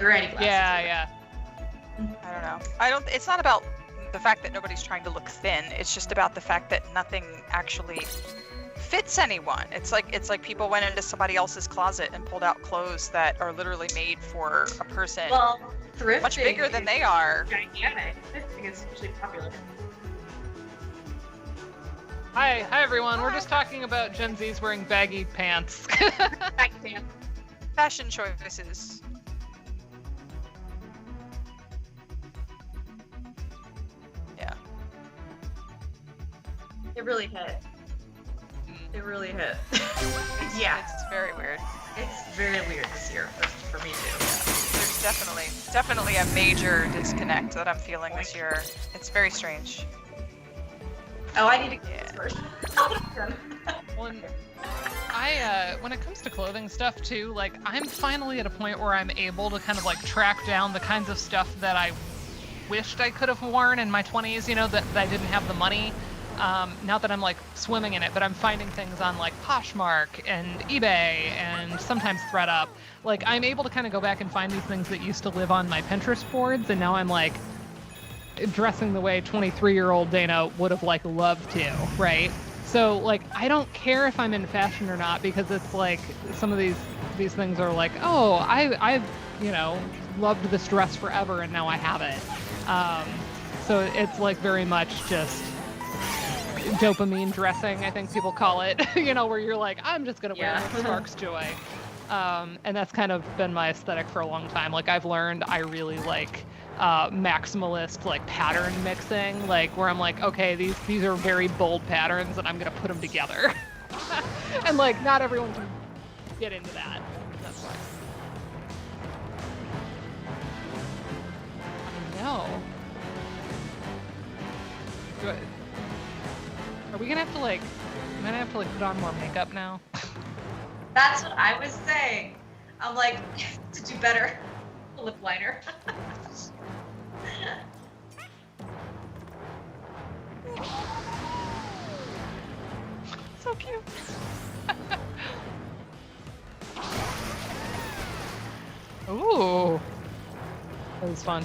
or any glasses. Yeah. I don't know. It's not about the fact that nobody's trying to look thin. It's just about the fact that nothing actually fits anyone. It's like people went into somebody else's closet and pulled out clothes that are literally made for a person Thrifting much bigger than they are. Gigantic. Thrifting is hugely popular. Hi everyone. We're just talking about Gen Z's wearing baggy pants. Baggy pants. Fashion choices. Yeah. It really hit. It really hit. Yeah. It's very weird. It's very weird this year for me too. There's definitely a major disconnect that I'm feeling this year. It's very strange. Oh, I need to get this first. When it comes to clothing stuff too, like I'm finally at a point where I'm able to kind of like track down the kinds of stuff that I wished I could have worn in my 20s, you know, that I didn't have the money. Not that I'm like swimming in it, but I'm finding things on like Poshmark and eBay and sometimes ThreadUp. Like I'm able to kind of go back and find these things that used to live on my Pinterest boards, and now I'm like dressing the way 23-year-old Dana would have like loved to, right? So like I don't care if I'm in fashion or not, because it's like some of these things are like, oh, I've you know loved this dress forever and now I have it. So it's like very much just dopamine dressing, I think people call it, you know, where you're like, I'm just gonna wear what sparks joy. And that's kind of been my aesthetic for a long time. Like I've learned I really like maximalist like pattern mixing, like where I'm like, okay, these are very bold patterns and I'm gonna put them together. And like not everyone can get into that. That's why. I know. Are we gonna have to like, I'm gonna have to like put on more makeup now? That's what I was saying. I'm like, to do better, lip liner. So cute. Ooh, that was fun.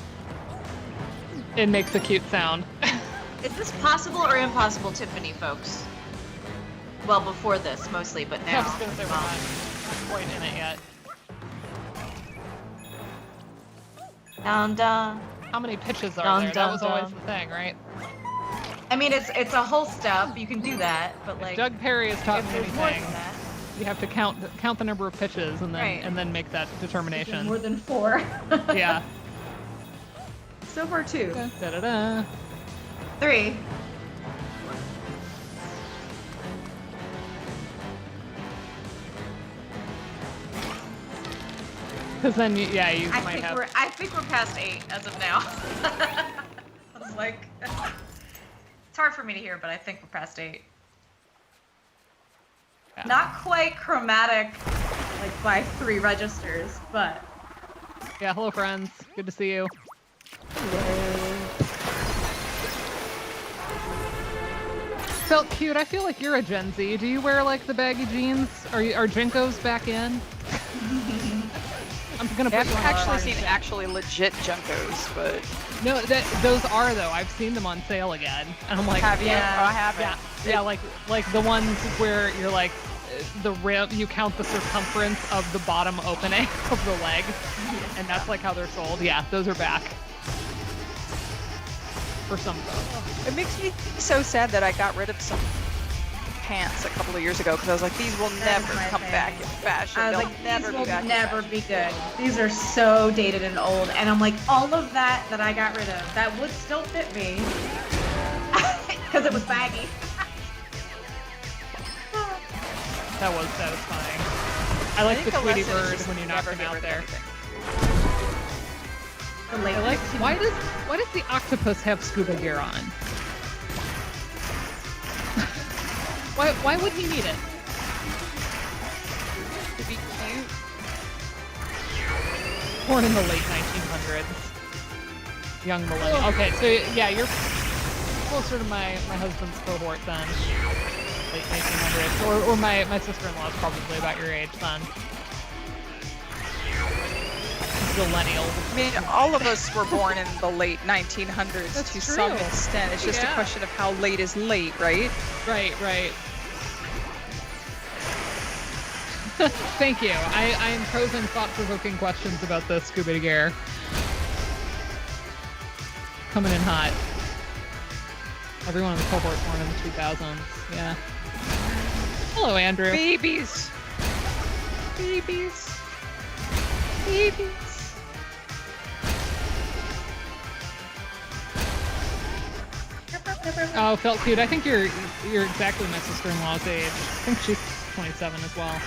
It makes a cute sound. Is this possible or impossible, Tiffany, folks? Well, before this, mostly, but now. I was gonna say we're not quite in it yet. Dun, dun. How many pitches are Dun, there? dun, That was always dun. the thing, right? I mean, it's a whole step. You can do that, but If like, Doug Perry has taught if me there's more anything, than that, you have to count the number of pitches and then Right. and then make that determination. More than 4. Yeah. So far 2. Da da da. 3. Because then you I might think have. I think we're past 8 as of now. I was like, it's hard for me to hear, but I think we're past 8. Yeah. Not quite chromatic, like by 3 registers, but. Yeah, hello friends. Good to see you. Felt cute. I feel like you're a Gen Z. Do you wear like the baggy jeans? Are Jinkos back in? I'm gonna put I've you on actually a seen actually legit Junkos, but No, those are though. I've seen them on sale again, and I'm like, have you? yeah. Oh, I haven't. yeah, like the ones where you're like the rim. You count the circumference of the bottom opening of the leg, and that's like how they're sold. Yeah, those are back. For some folks. It makes me so sad that I got rid of some pants a couple of years ago because I was like, these will never my come thing. back in fashion. I was They'll like, never these be will back never in fashion. be good. These are so dated and old. And I'm like, all of that I got rid of, that would still fit me. Because it was baggy. That was satisfying. I like the think Tweety lesson is Bird just when you knock never him get out rid of there. anything. The late I like. 60s. Why does the octopus have scuba gear on? Why would he need it? To be cute. Born in the late 1900s. Young millennial. Okay, so yeah, you're closer to my husband's cohort then. Late 1900s. Or my sister-in-law is probably about your age then. millennial. I mean, all of us were born in the late 1900s That's to true. some extent. It's just a Yeah. question of how late is late, right? Right. Thank you. I am posing thought-provoking questions about the scuba gear. Coming in hot. Everyone in the cohort born in the 2000s. Yeah. Hello, Andrew. Babies. Oh, felt cute. I think you're exactly my sister-in-law's age. I think she's 27 as well.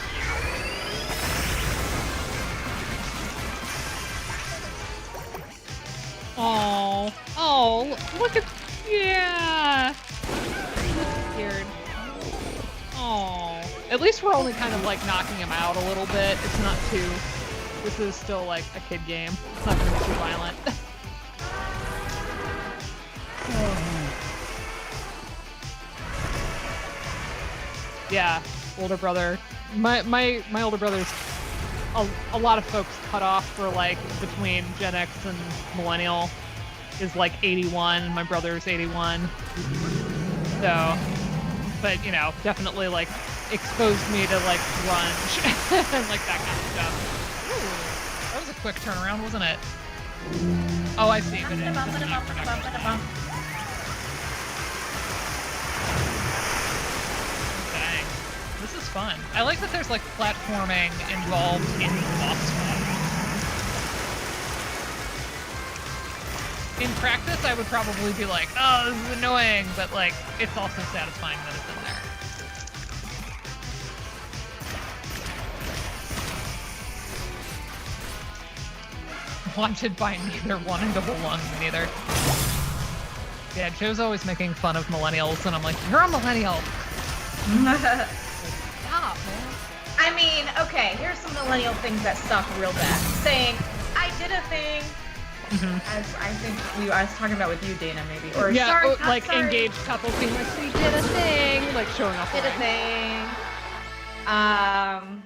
Oh, look at, yeah. That's weird. Oh, at least we're only kind of like knocking him out a little bit. It's not too, this is still like a kid game. It's not gonna be too violent. Yeah, older brother. My older brother's a lot of folks cut off for like between Gen X and Millennial is like 81. My brother's 81. So, but you know, definitely like exposed me to like grunge and like that kind of stuff. Ooh, that was a quick turnaround, wasn't it? Oh, I see. But it doesn't have production. Dang. This is fun. I like that there's like platforming involved in the boss fight. In practice, I would probably be like, oh, this is annoying, but like, it's also satisfying that it's in there. Wanted by neither, wanting to belong to neither. Yeah, Joe's always making fun of millennials, and I'm like, you're a millennial! Stop, man. I mean, okay, here's some millennial things that suck real bad. Saying, I did a thing, as I think I was talking about with you, Dana, maybe. Or Yeah, sorry, or, not like sorry. engaged couples being like, we did a thing! Like showing off Did a line. thing. I'm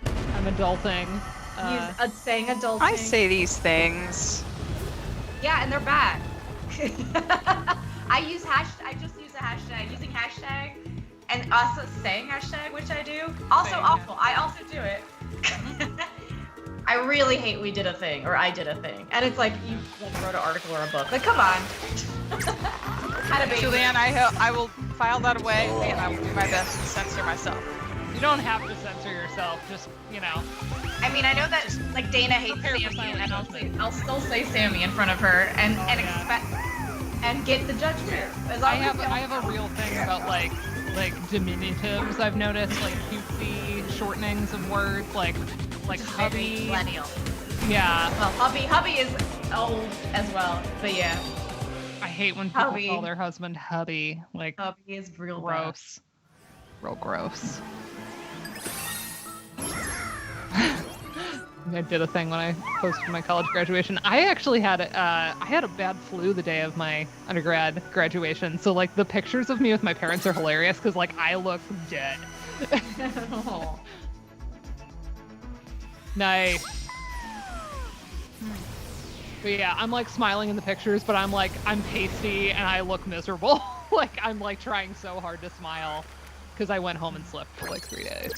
adulting. Saying adulting. I say these things. Yeah, and they're bad. I just use a hashtag. Using hashtag and also saying hashtag, which I do. Also Same, awful. yeah. I also do it. I really hate we did a thing or I did a thing. And it's like you like, wrote an article or a book. Like, come on. Had a baby. Julianne, I will file that away and I will do my best to censor myself. You don't have to censor yourself, just, you know. I mean, I know that like Dana hates Prepare for Sammy, silent and judgment. I'll still say Sammy in front of her and Oh, yeah. expect and get the judgment. As I long as have a real thing about like diminutives I've noticed, like cutesy shortenings of words, like hubby. millennial. Yeah. Well, hubby is old as well, but yeah, I hate when people Hubby. call their husband hubby. Like hubby is real gross. Real gross. I did a thing when I posted my college graduation. I actually had a bad flu the day of my undergrad graduation. So like the pictures of me with my parents are hilarious because like I look dead. Bad. Nice. But yeah, I'm like smiling in the pictures, but I'm pasty and I look miserable. Like I'm like trying so hard to smile because I went home and slept for like 3 days.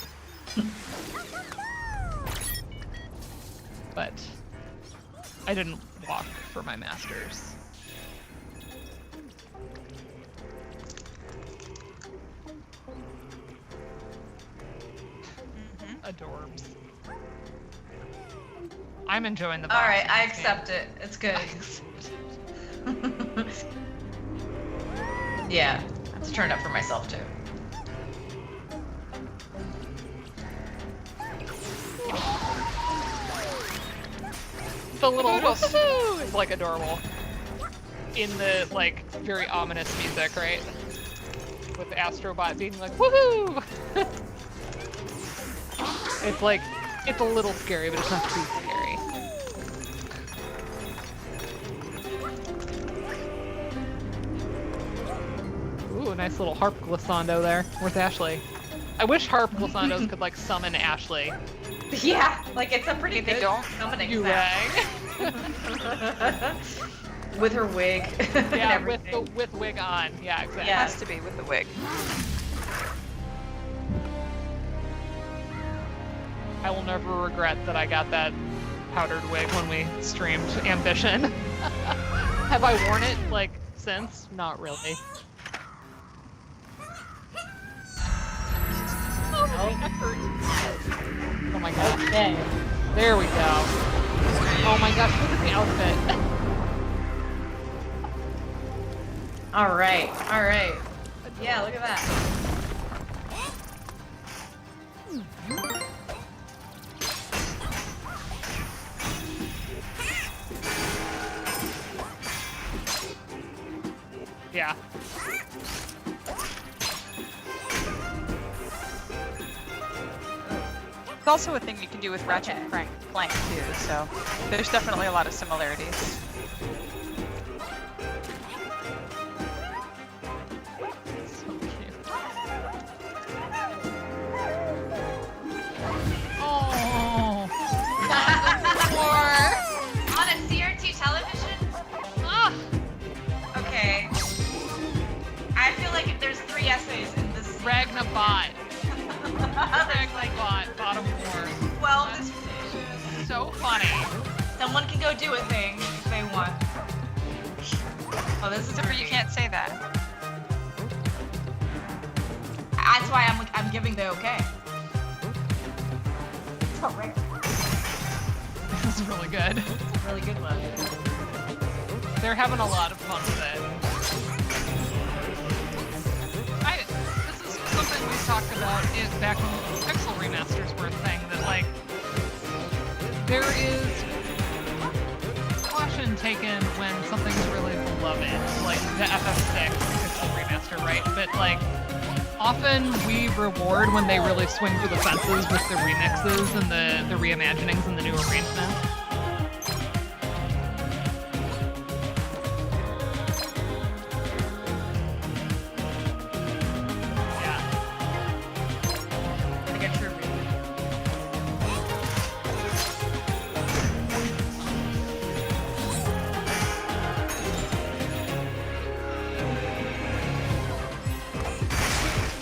But I didn't walk for my master's. Adorbs. I'm enjoying the All right, box I in this accept it. It's good. game. Yeah, I have to turn it up for myself too. The little Poodles. woohoo is like adorable. In the like very ominous music, right? With Astro Bot being like woohoo. It's like it's a little scary, but it's not too scary. Ooh, a nice little harp glissando there. Where's Ashley? I wish harp glissandos could like summon Ashley. Yeah, like it's a pretty They good don't? summoning You sound. rang. With her wig. and Yeah, everything. with wig on. Yeah, exactly. It Yeah. has to be with the wig. I will never regret that I got that powdered wig when we streamed Ambition. Have I worn it, like, since? Not really. Oh, that hurt. Oh my gosh. Okay. There we go. Oh my gosh, look at the outfit. All right. All right. Yeah, look at that. Yeah. It's also a thing you can do with Ratchet and Clank too, so there's definitely a lot of similarities. So cute. Oh. On a CRT television? Ah. Okay. I feel like if there's 3 essays in this Ragna Bot. there's like Bottom floor. 12 decisions. So funny. Someone can go do a thing if they want. Oh, this is Zipper, you creepy. can't say that. That's why I'm giving the okay. So rare. This is really good. It's a really good one. They're having a lot of fun with it. This is something we talked about back when Pixel remasters were a thing, that like there is caution taken when something's really beloved, like the FF6 Pixel remaster, right? But like often we reward when they really swing for the fences with the remixes and the reimaginings and the new arrangements. I get your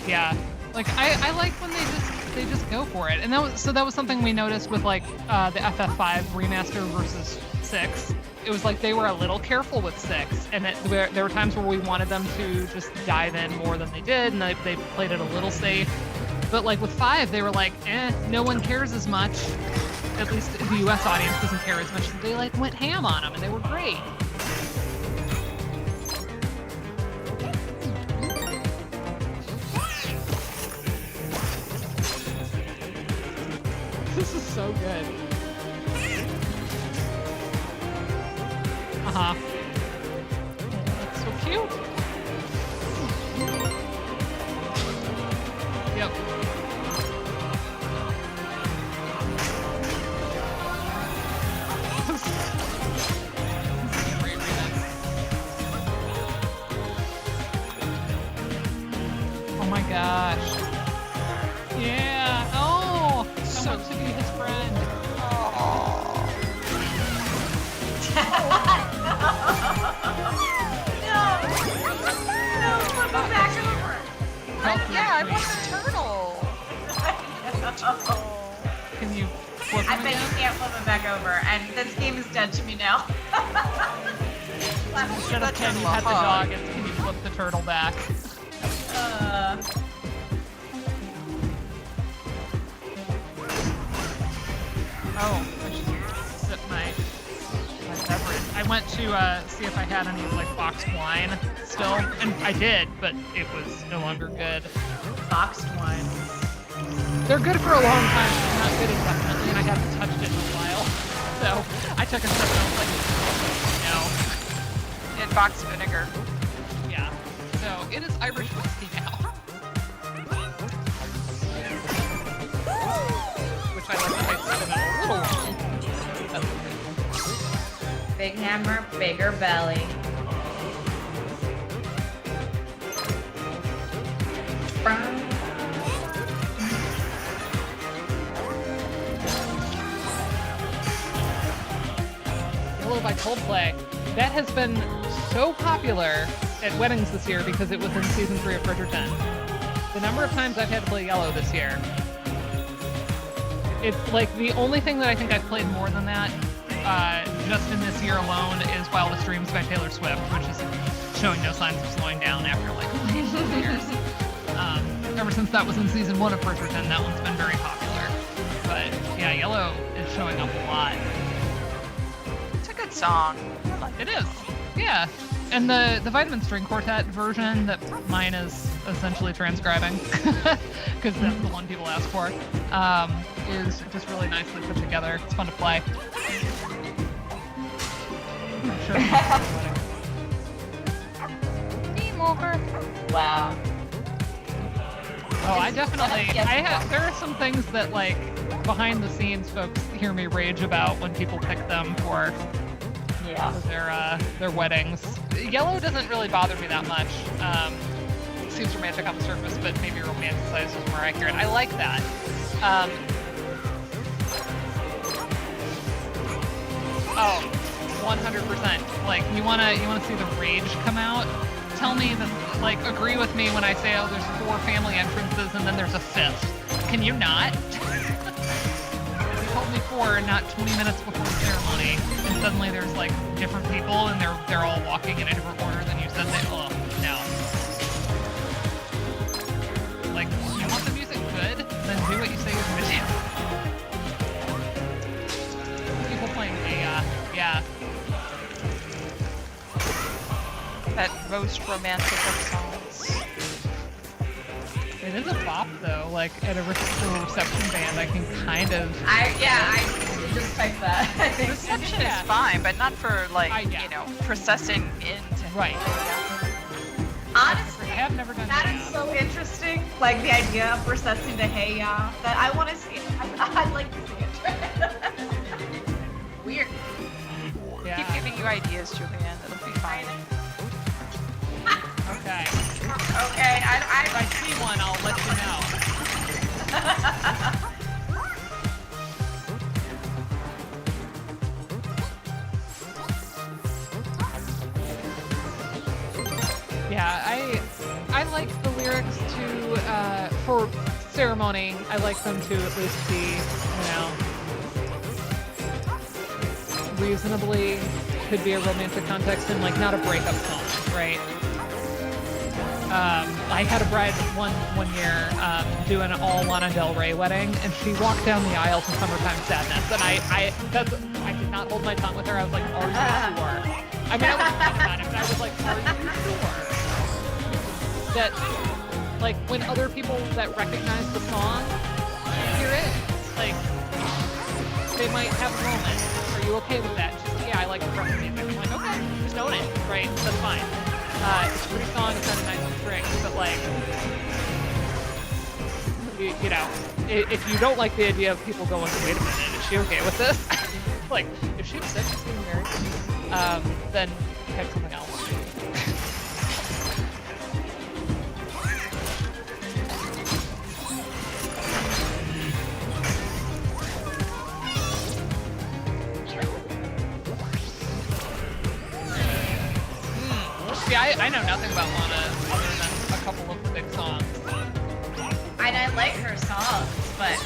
Yeah, like I like when they just go for it, and that was something we noticed with like the FF5 remaster versus 6. It was like they were a little careful with 6, and there were times where we wanted them to just dive in more than they did, and they played it a little safe. But like with 5, they were like, no one cares as much. At least the US audience doesn't care as much. They like went ham on them, and they were great. This is so good. Uh-huh. That's so cute. Yep. This is a great remix. Oh my gosh. Yeah. Oh, I want to be his friend. No, flip it back over. Yeah, I want the turtle. Can you flip I him bet you again? can't flip it back over, and this game is dead to me now. Instead of That can you turtle a pet the hug. dog, it's can you flip the turtle back? Oh, I should sip my beverage. I went to see if I had any like boxed wine still, and I did, but it was no longer good. boxed wine. They're good for a long time, but they're not good indefinitely, and I haven't touched it in a while. So I took a sip and I was like, In box vinegar. no, yeah. So it is Irish whiskey now. Which I like to taste it in a little long. Big hammer, bigger belly. Yellow by Coldplay. That has been so popular at weddings this year because it was in season 3 of Bridgerton. The number of times I've had to play Yellow this year. It's like the only thing that I think I've played more than that, just in this year alone, is Wildest Dreams by Taylor Swift, which is showing no signs of slowing down after like 2 years. Ever since that was in season 1 of Bridgerton, that one's been very popular. But yeah, Yellow is showing up a lot. It's a good song. It is, yeah. And the Vitamin String Quartet version that mine is essentially transcribing, because that's the one people ask for, is just really nicely put together. It's fun to play. Sure. Wow. Oh, I definitely. There are some things that, like, behind the scenes, folks hear me rage about when people pick them for their weddings. Yellow doesn't really bother me that much. Seems romantic on the surface, but maybe romanticized is more accurate. I like that. Oh, 100%. Like, you wanna see the rage come out? Tell me that, like, agree with me when I say, oh, there's 4 family entrances and then there's a 5th. Can you not? You told me 4 and not 20 minutes before the ceremony, and suddenly there's, like, different people and they're all walking in a different order than you said they. Oh, no. Like, you want the music good? Then do what you say you're gonna do. People playing yeah. That most romantic of songs. It is a bop, though. Like, at a reception band, I can kind of... I just typed that. I think. Reception is fine, but not for, like, you know, processing into... Right. Honestly, I have never done that is so interesting. Like, the idea of recessing to Hey Ya, that I want to see it. I'd like to see it. Weird. Yeah. Keep giving you ideas, Julianne. It'll be fine. Okay. Okay, If I see one, I'll let you know. Yeah, I like the lyrics to for ceremony. I like them to at least be, reasonably could be a romantic context and, like, not a breakup song, right? I had a bride one year do an all Lana Del Rey wedding, and she walked down the aisle to Summertime Sadness, and I did not hold my tongue with her. I was like, are you sure? I mean, I wasn't thinking about it, but I was like, are you sure? That, like, when other people that recognize the song hear it, like, they might have a moment. Are you okay with that? She's like, yeah, I like the front music. I'm like, okay, just own it, right? That's fine. It's a pretty song, it's got a nice string, but, like, you know, if you don't like the idea of people going, wait a minute, is she okay with this? Like, if she was sick, she's getting married, then pick something else. See, I know nothing about Lana other than a couple of the big songs. And I like her songs, but...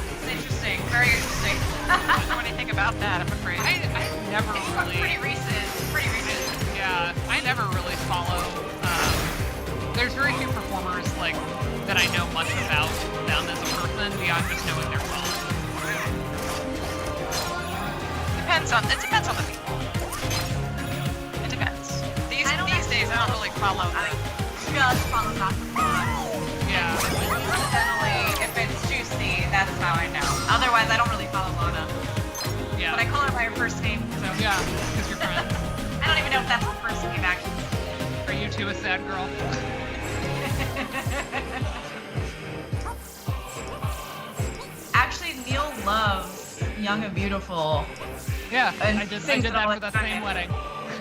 it's interesting. Very interesting. I don't know anything about that, I'm afraid. I never It's really... pretty recent. Yeah, I never really follow... there's very few performers, like, that I know much about them as a person beyond just knowing their songs. It depends on the people. It depends. These days I don't really follow the... Just follow off the song. Yeah. Definitely, if it's juicy, that's how I know. Otherwise, I don't really follow Lana. Yeah. But I call her by her first name, so... Yeah, because you're friends. I don't even know if that's her first name, actually. Are you too a sad girl? Actually, Neil loves Young and Beautiful. Yeah, And I did sings it all that for the the time. same wedding.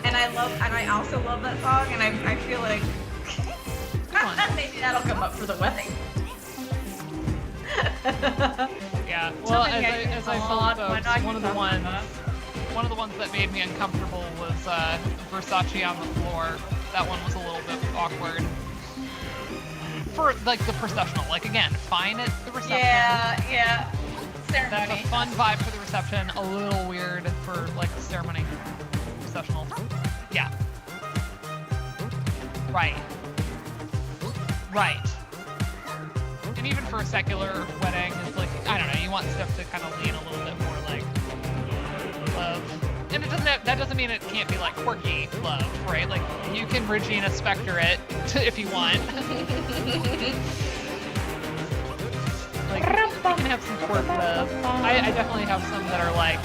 And I also love that song, and I feel like Come on. maybe that'll come up for the wedding. Yeah. Well, Something as I odd told when folks, I one of the talk ones about. one of the ones that made me uncomfortable was Versace on the floor. That one was a little bit awkward. For like the processional, like again, fine at the reception. Yeah. That's Ceremony. a fun vibe for the reception. A little weird for like the ceremony, processional. Yeah. Right. Right. And even for a secular wedding, it's like, I don't know, you want stuff to kind of lean a little bit more like love. And that doesn't mean it can't be like quirky love, right? Like you can Regina Spektor it if you want. Like you can have some quirk love. I definitely have some that are like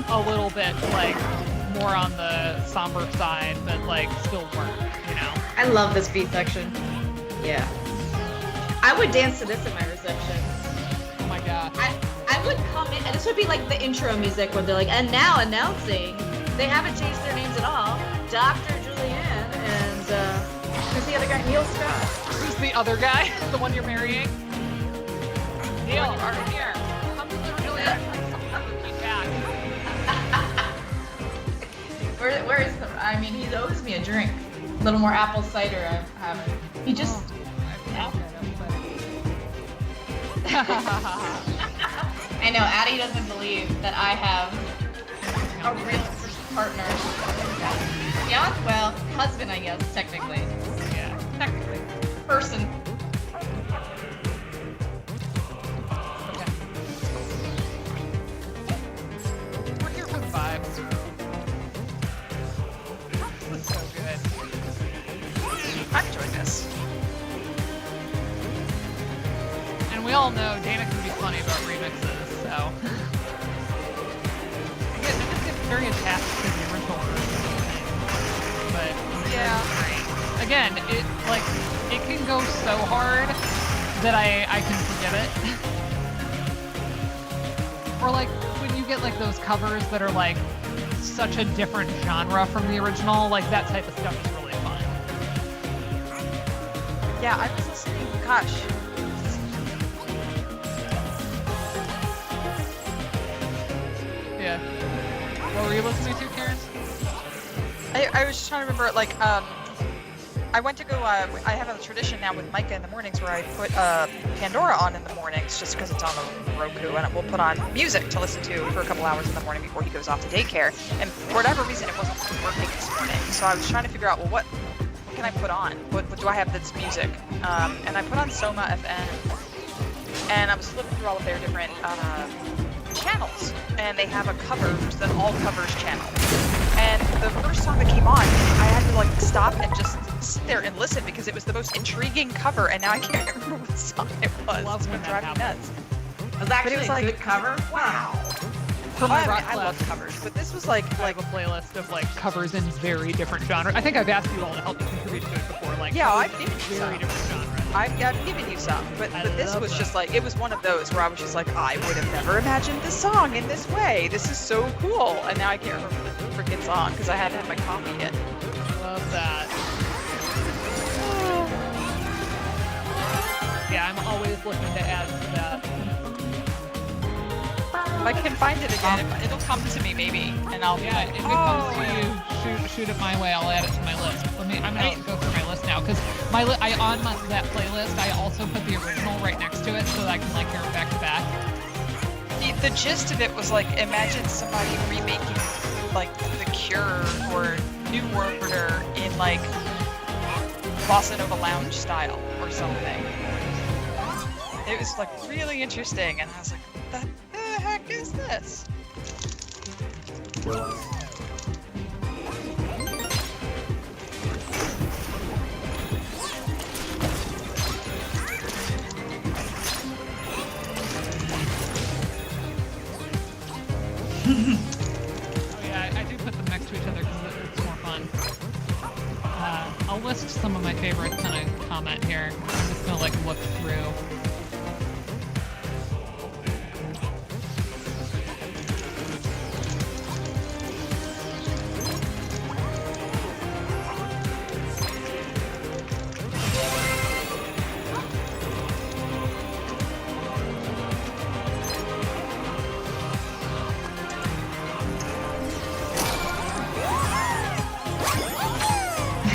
a little bit like more on the somber side, but like still work, you know? I love this beat section. Yeah. I would dance to this at my reception. Oh my god. I would come in, and this would be like the intro music where they're like, and now announcing, they haven't changed their names at all, Dr. Julianne and, who's the other guy? Neil Scott. Who's the other guy? The one you're marrying? Neil, are you here? Come deliver Juliet. Keep back. Where is the, I mean, he owes me a drink. A little more apple cider I haven't. He just, I know, Addie doesn't believe that I have a real partner. Yeah, well, husband, I guess, technically. Yeah, technically. Person. Okay. We're here for the vibes. This is so good. I'm enjoying this. And we all know Dana can be funny about remixes, so. I just get very attached to the original version. But Yeah. great. Again, it can go so hard that I can forget it. Or like when you get like those covers that are like such a different genre from the original, like that type of stuff is really fun. Yeah, I was listening. Gosh. Yeah. What were you listening to, Karen? I was just trying to remember, like, I went to go, I have a tradition now with Micah in the mornings where I put Pandora on in the mornings just because it's on the Roku, and we'll put on music to listen to for a couple hours in the morning before he goes off to daycare. And for whatever reason, it wasn't working this morning. So I was trying to figure out, well, what can I put on? What do I have that's music? And I put on Soma FM, and I was flipping through all of their different channels, and they have a covers, an all covers channel. And the first song that came on, I had to like stop and just sit there and listen because it was the most intriguing cover, and now I can't remember what song it was. Love It's when been that driving me happens. nuts. It was actually was a like- good cover. Wow. For my rock I love class, covers, but this was like I have a playlist of like covers in very different genres. I think I've asked you all to help me contribute to it before. Like, Yeah, covers I've given in you very some. different genres. I've given you some, but I this love was that. just like, it was one of those where I was just like, I would have never imagined this song in this way. This is so cool. And now I can't remember the freaking song because I hadn't had my coffee yet. Love that. Yeah, I'm always looking to add to that. If I can find it again, it'll come to me maybe, and I'll be Yeah, like, if it comes to yeah. you, shoot it my way. I'll add it to my list. I'm gonna go through my list now because that playlist I also put the original right next to it so that I can like hear it back to back. The gist of it was like, imagine somebody remaking like The Cure or New Order in like Bossa Nova Lounge style or something. It was like really interesting, and I was like, what the heck is this? Oh yeah, I do put them next to each other because it's more fun. I'll list some of my favorites in a comment here. I'm just gonna like look through.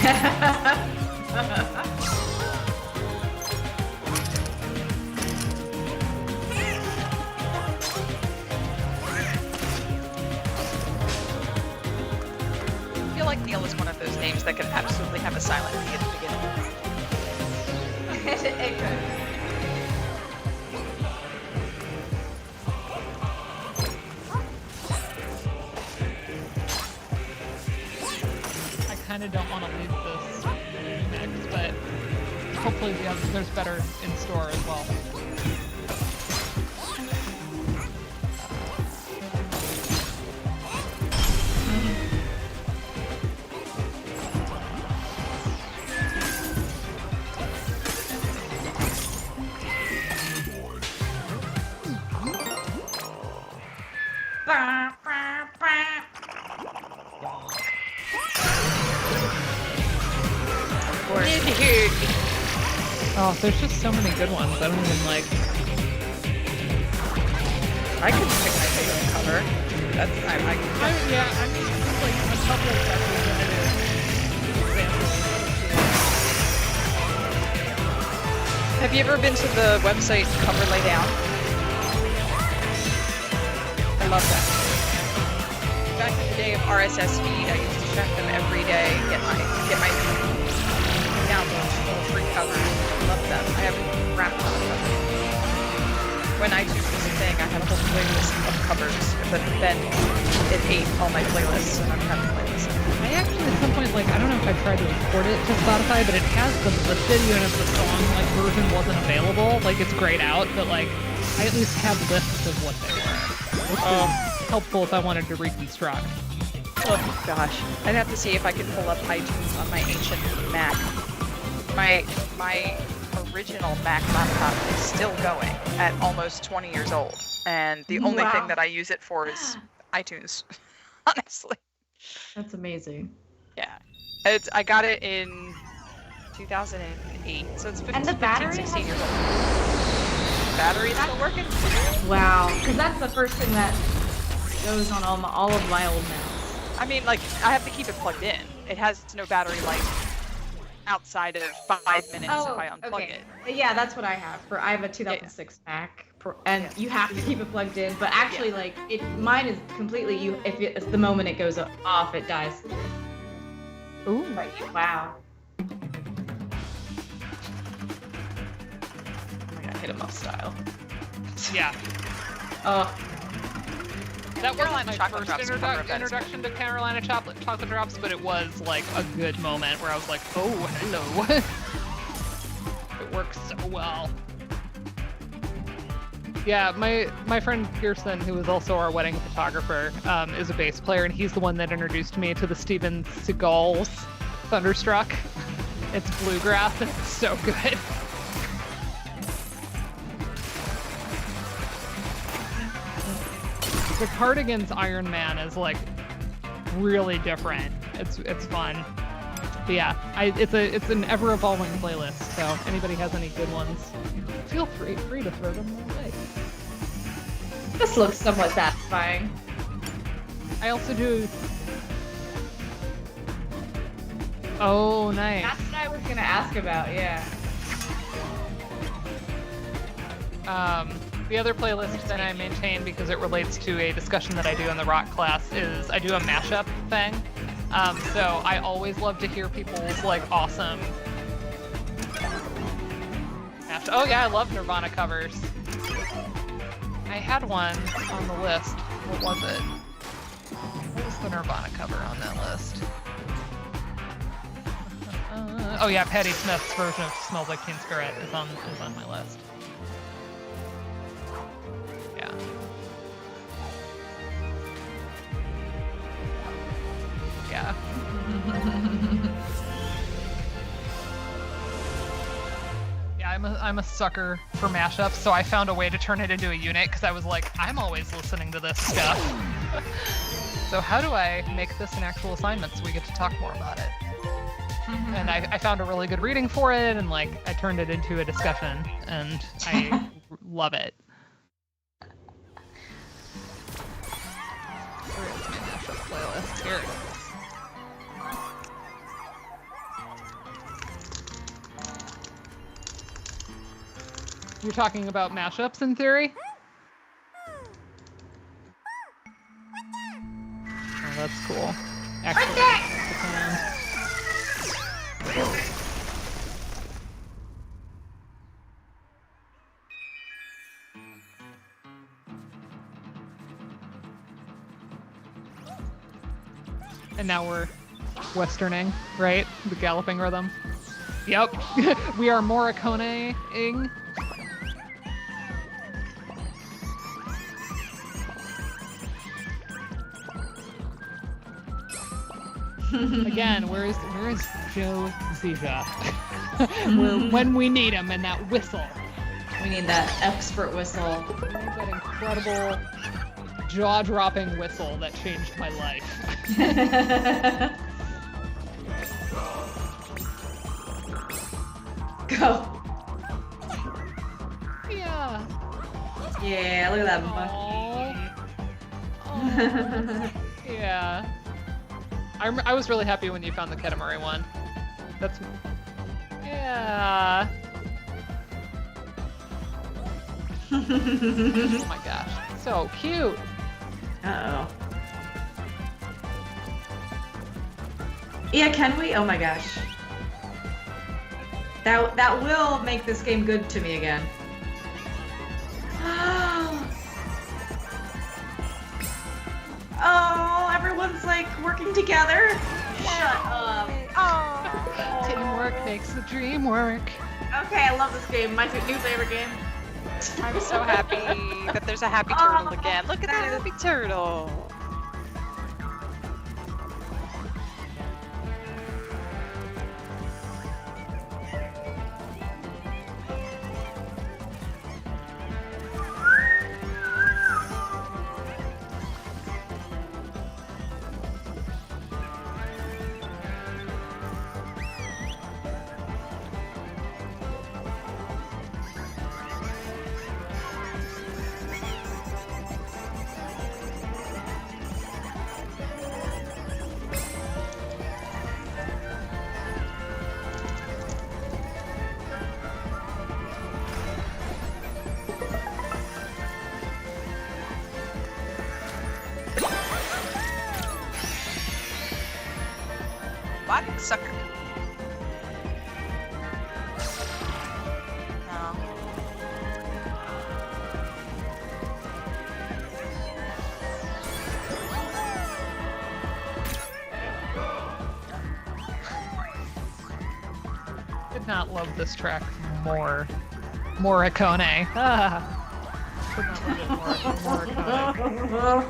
I feel like Neil is one of those names that can absolutely have a silent P at the beginning. It could. I kind of don't want to leave this mix, but hopefully there's better in store as well. Oh, there's just so many good ones. I don't even like. I could pick my favorite cover. That's Yeah, I mean, it's like a couple of representative examples. Have you ever been to the website Cover Lay Down? I love that. Back in the day of RSS feed, I used to check them every day, get my downloads full of free covers. I love them. I have a crap ton of them. When iTunes was a thing, I had a whole playlist of covers, but then it ate all my playlists, and I don't have a playlist. I actually at some point, like, I don't know if I tried to import it to Spotify, but it has them listed, even if the song, like, version wasn't available. Like, it's grayed out, but, like, I at least have lists of what they were. Which is helpful if I wanted to reconstruct. Oh gosh, I'd have to see if I could pull up iTunes on my ancient Mac. My original Mac laptop is still going at almost 20 years old, and the only thing that I use it for is iTunes. Honestly, That's amazing. yeah, I got it in 2008, so it's 15, And the battery 16 years old. Battery's still working? Wow, because that's the first thing that goes on all of my old Macs. I mean, like, I have to keep it plugged in. It has no battery life outside of 5 minutes if I unplug it. Yeah, that's what I have. I have a 2006 Mac, and you have to keep it plugged in. But actually, like, mine is completely. If the moment it goes off, it dies. Ooh. Wow. I hit him up style. Yeah. Oh. That wasn't Carolina my Chocolate first Drops cover of that, introduction to Carolina Chocolate Drops, but it was like a good moment where I was like, oh, hello. It works so well. Yeah, my friend Pearson, who is also our wedding photographer, is a bass player, and he's the one that introduced me to the Steven Seagal's Thunderstruck. It's bluegrass, and it's so good. The Cardigans Iron Man is like really different. It's fun. But yeah, it's an ever evolving playlist. So anybody has any good ones, feel free to throw them my way. This looks somewhat satisfying. I also do. Oh, nice. That's what I was gonna ask about. Yeah. The other playlist that I maintain, because it relates to a discussion that I do in the rock class, is I do a mashup thing. So I always love to hear people's like awesome mashup. Oh yeah, I love Nirvana covers. I had one on the list. What was it? What was the Nirvana cover on that list? Oh yeah, Patti Smith's version of "Smells Like Teen Spirit" is on my list. Yeah. Yeah. Yeah, I'm a sucker for mashups, so I found a way to turn it into a unit because I was like, I'm always listening to this stuff. So how do I make this an actual assignment so we get to talk more about it? And I found a really good reading for it, and like I turned it into a discussion, and I love it. Where is my mashup playlist? Here it is. You're talking about mashups in theory? Oh, that's cool. Actually, and now we're westerning, right? The galloping rhythm. Yep. We are Morricone-ing. Again, where is Joe Zija? When we need him, and that whistle. We need that expert whistle. We need that incredible, jaw-dropping whistle that changed my life. Go. Yeah. Yeah, look at that monkey. Yeah. I was really happy when you found the Katamari one. That's... Yeah. Oh my gosh. So cute. Uh-oh. Yeah, can we? Oh my gosh. That will make this game good to me again. Oh, everyone's like working together. Shut up. Oh. Teamwork makes the dream work. Okay, I love this game. My new favorite game. I'm so happy that there's a happy turtle again. Look at that happy turtle. What? Sucker. No. Could not love this track more. Morricone. Ah. Could not love it more. Morricone.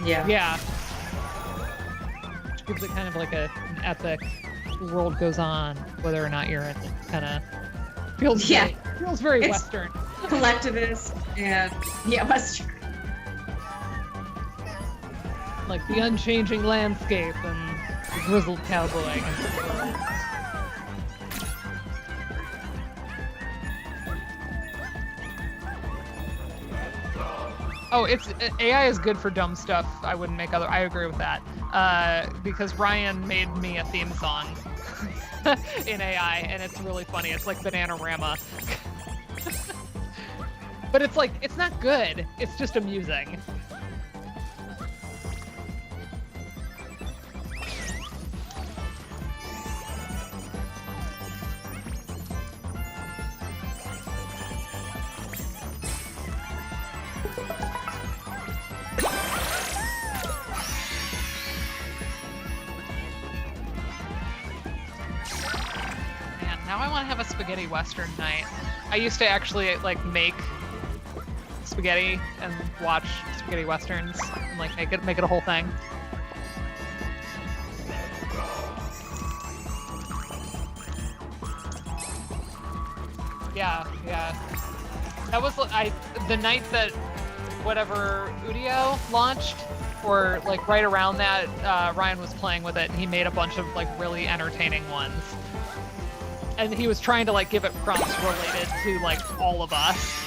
Yeah. Yeah. Which gives it kind of like an epic world goes on, whether or not you're in it. Kind of feels very It's Western. Collectivist and Western. Like the unchanging landscape and the grizzled cowboy. Oh, AI is good for dumb stuff. I wouldn't make other. I agree with that. Because Ryan made me a theme song in AI, and it's really funny. It's like Bananarama. But it's like, it's not good. It's just amusing. Now I want to have a spaghetti western night. I used to actually like make spaghetti and watch spaghetti westerns and like make it a whole thing. Yeah. That was the night that whatever Udio launched, or like right around that, Ryan was playing with it and he made a bunch of like really entertaining ones. And he was trying to like give it prompts related to like all of us.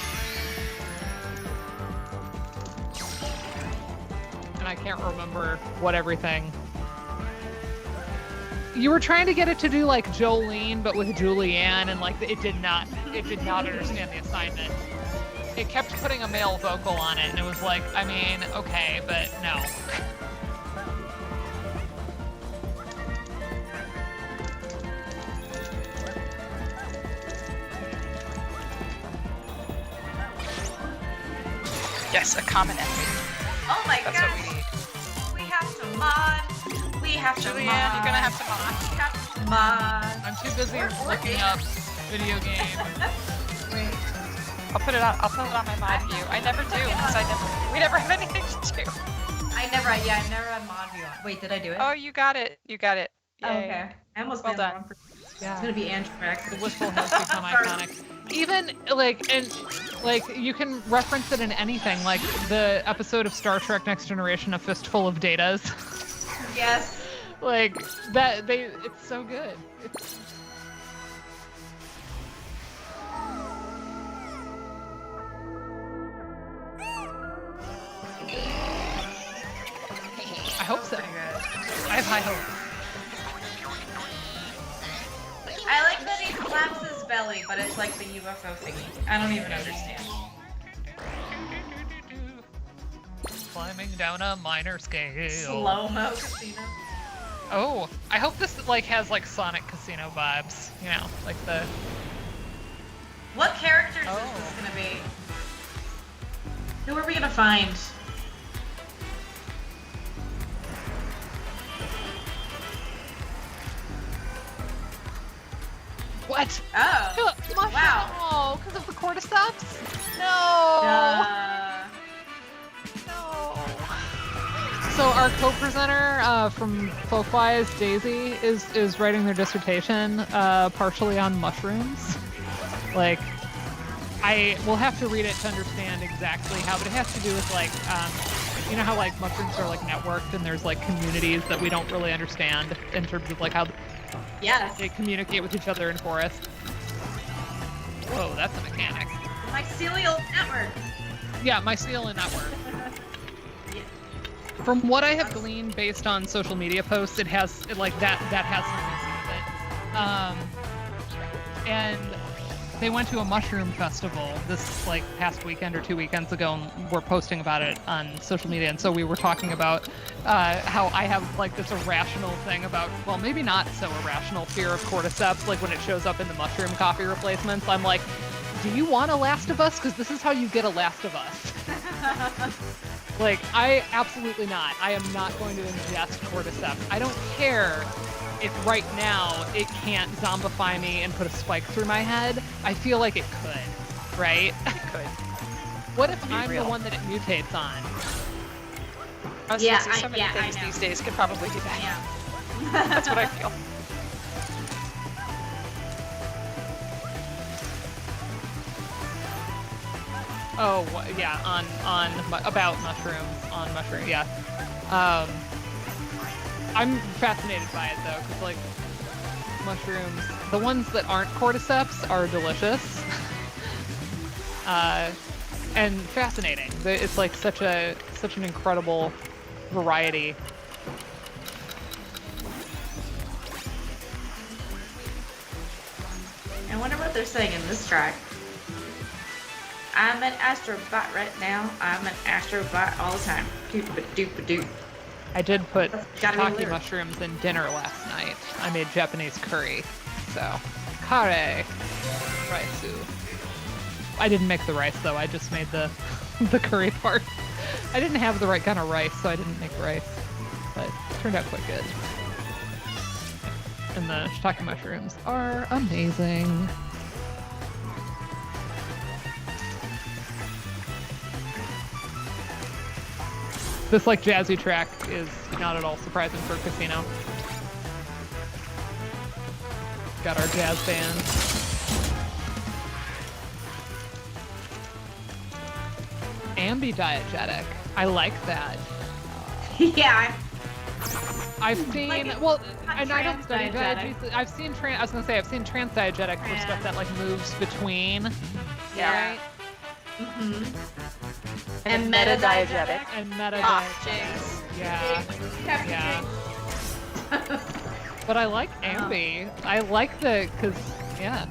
And I can't remember what everything You were trying to get it to do like Jolene, but with Julianne, and like it did not understand the assignment. It kept putting a male vocal on it, and it was like, I mean, okay, but no. Yes, a common enemy. Oh my That's what we gosh. need. We have to mod. We have to Julianne, mod. you're gonna have to mod. We have to mod. I'm too busy Or looking up video game. Wait. I'll put it on my mod view. I never do because we never have anything to do. I never had mod view on. Wait, did I do it? Oh, you got it. You got it. Oh, Yay. okay. I almost Well been done. wrong for. Yeah. It's gonna be Anthrax. The whistle has become iconic. Even like you can reference it in anything, like the episode of Star Trek Next Generation, A Fistful of Datas. Yes. Like that it's so good. I hope so. I have high hopes. I like that he flaps his belly, but it's like the UFO thingy. I don't even understand. Climbing down a minor scale. Slow-mo casino. Oh, I hope this like has like Sonic Casino vibes. You know, like the. What characters is Oh. this gonna be? Who are we gonna find? What? Oh. Wow. Oh, because of the cordyceps? No. No. So our co-presenter from Folkwise, Daisy, is writing their dissertation partially on mushrooms. Like, I will have to read it to understand exactly how, but it has to do with like, you know how like mushrooms are like networked and there's like communities that we don't really understand in terms of like how Yes. they communicate with each other in forest. Whoa, that's a mechanic. Mycelial network. Yeah, mycelial network. From what I have gleaned based on social media posts, it has like that has something to do with it. And they went to a mushroom festival this like past weekend or 2 weekends ago, and we're posting about it on social media. And so we were talking about how I have like this irrational thing about, well, maybe not so irrational fear of cordyceps. Like when it shows up in the mushroom coffee replacements, I'm like, do you want a Last of Us? Because this is how you get a Last of Us. Like, I absolutely not. I am not going to ingest cordyceps. I don't care if right now it can't zombify me and put a spike through my head. I feel like it could, right? It could. What if I'm real. the one that it mutates on? Honestly, Yeah, so many I things know. these days could probably do that. Yeah. That's what I feel. Oh, yeah, about mushrooms, on mushroom, yeah. I'm fascinated by it though, because like mushrooms, the ones that aren't cordyceps are delicious, and fascinating. It's like such an incredible variety. I wonder what they're saying in this track. I'm an Astro Bot right now. I'm an Astro Bot all the time. Doop-a-doop-a-doop. I did put Gotta be shiitake lyric. mushrooms in dinner last night. I made Japanese curry, so kare rice. I didn't make the rice though. I just made the the curry part. I didn't have the right kind of rice, so I didn't make rice, but it turned out quite good. And the shiitake mushrooms are amazing. This like jazzy track is not at all surprising for a casino. Got our jazz band. Ambidiegetic. I like that. Yeah. I've seen Like it- well, not and I don't study transdiegetic. diegetic. I've seen I was gonna say I've seen transdiegetic for stuff that like moves between. Yeah. Right? Mm-hmm. And metadiegetic. And meta Ah, diegetic. jeez. Yeah. Captain Yeah. Jinx. But I like Ambi. I like cause yeah.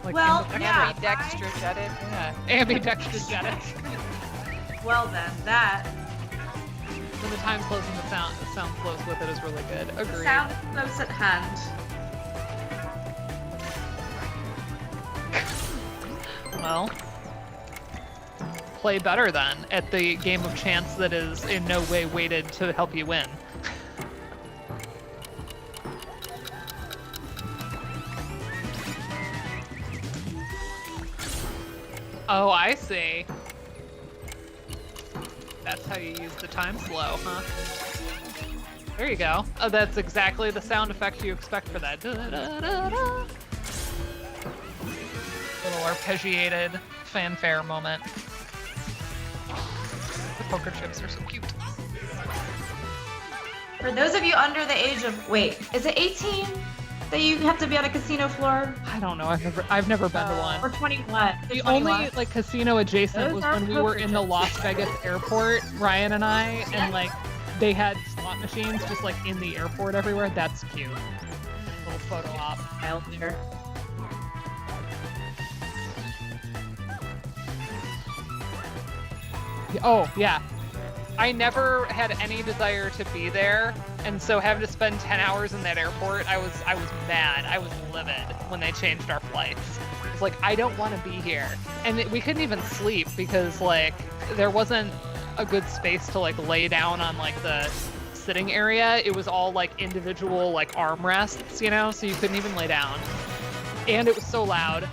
Like Well, yeah. Ambidextrogetic. Yeah, ambidextrogetic. Well then, that When the time flows and the sound flows with it is really good. Agreed. sound is close at hand. Well, play better then at the game of chance that is in no way weighted to help you win. Oh, I see. That's how you use the time slow, huh? There you go. Oh, that's exactly the sound effect you expect for that. Da-da-da-da. Little arpeggiated fanfare moment. The poker chips are so cute. For those of you under the age of, wait, is it 18 that you have to be on a casino floor? I don't know. I've never been to one. Or 21? The only like casino adjacent Those was are when we were poker in the chips. Las Vegas airport, Ryan and I, and like they had slot machines just like in the airport everywhere. That's cute. Little photo op. I'll there. Oh yeah. I never had any desire to be there, and so having to spend 10 hours in that airport, I was mad. I was livid when they changed our flights. It's like, I don't want to be here. And we couldn't even sleep because like there wasn't a good space to like lay down on like the sitting area. It was all like individual like armrests, you know, so you couldn't even lay down. And it was so loud.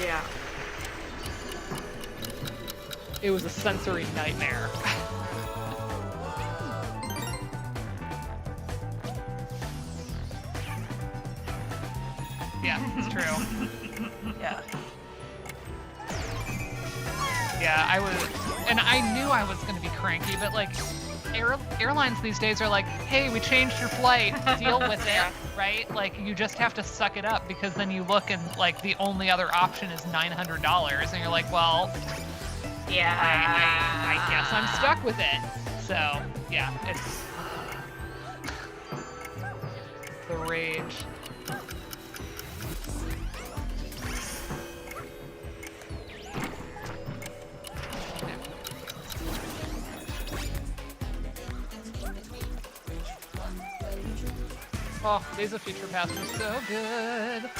Yeah. It was a sensory nightmare. Yeah, it's true. Yeah. Yeah, I knew I was gonna be cranky, but like, airlines these days are like, hey, we changed your flight, deal with it, right? Like, you just have to suck it up because then you look and like the only other option is $900, and you're like, well, Yeah. I guess I'm stuck with it. So yeah, it's the rage. Oh, Days of Future Past was so good.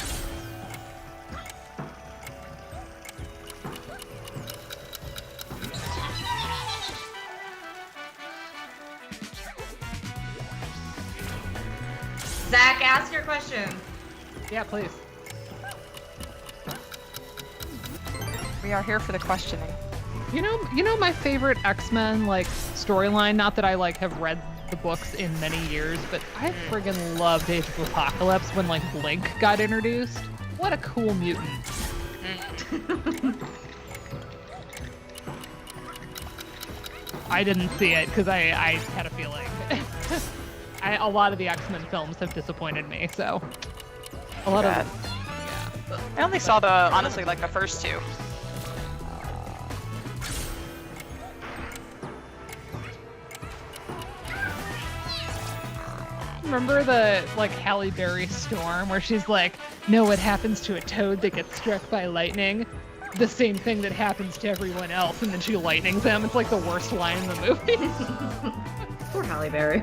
Zach, ask your question. Yeah, please. We are here for the questioning. You know my favorite X-Men like storyline, not that I like have read the books in many years, but I friggin' loved Age of Apocalypse when like Blink got introduced. What a cool mutant. I didn't see it because I had a feeling. A lot of the X-Men films have disappointed me, so a lot of yeah. I only saw honestly like the first two. Remember the like Halle Berry storm where she's like, no, what happens to a toad that gets struck by lightning? The same thing that happens to everyone else, and then she lightnings them. It's like the worst line in the movie. Poor Halle Berry.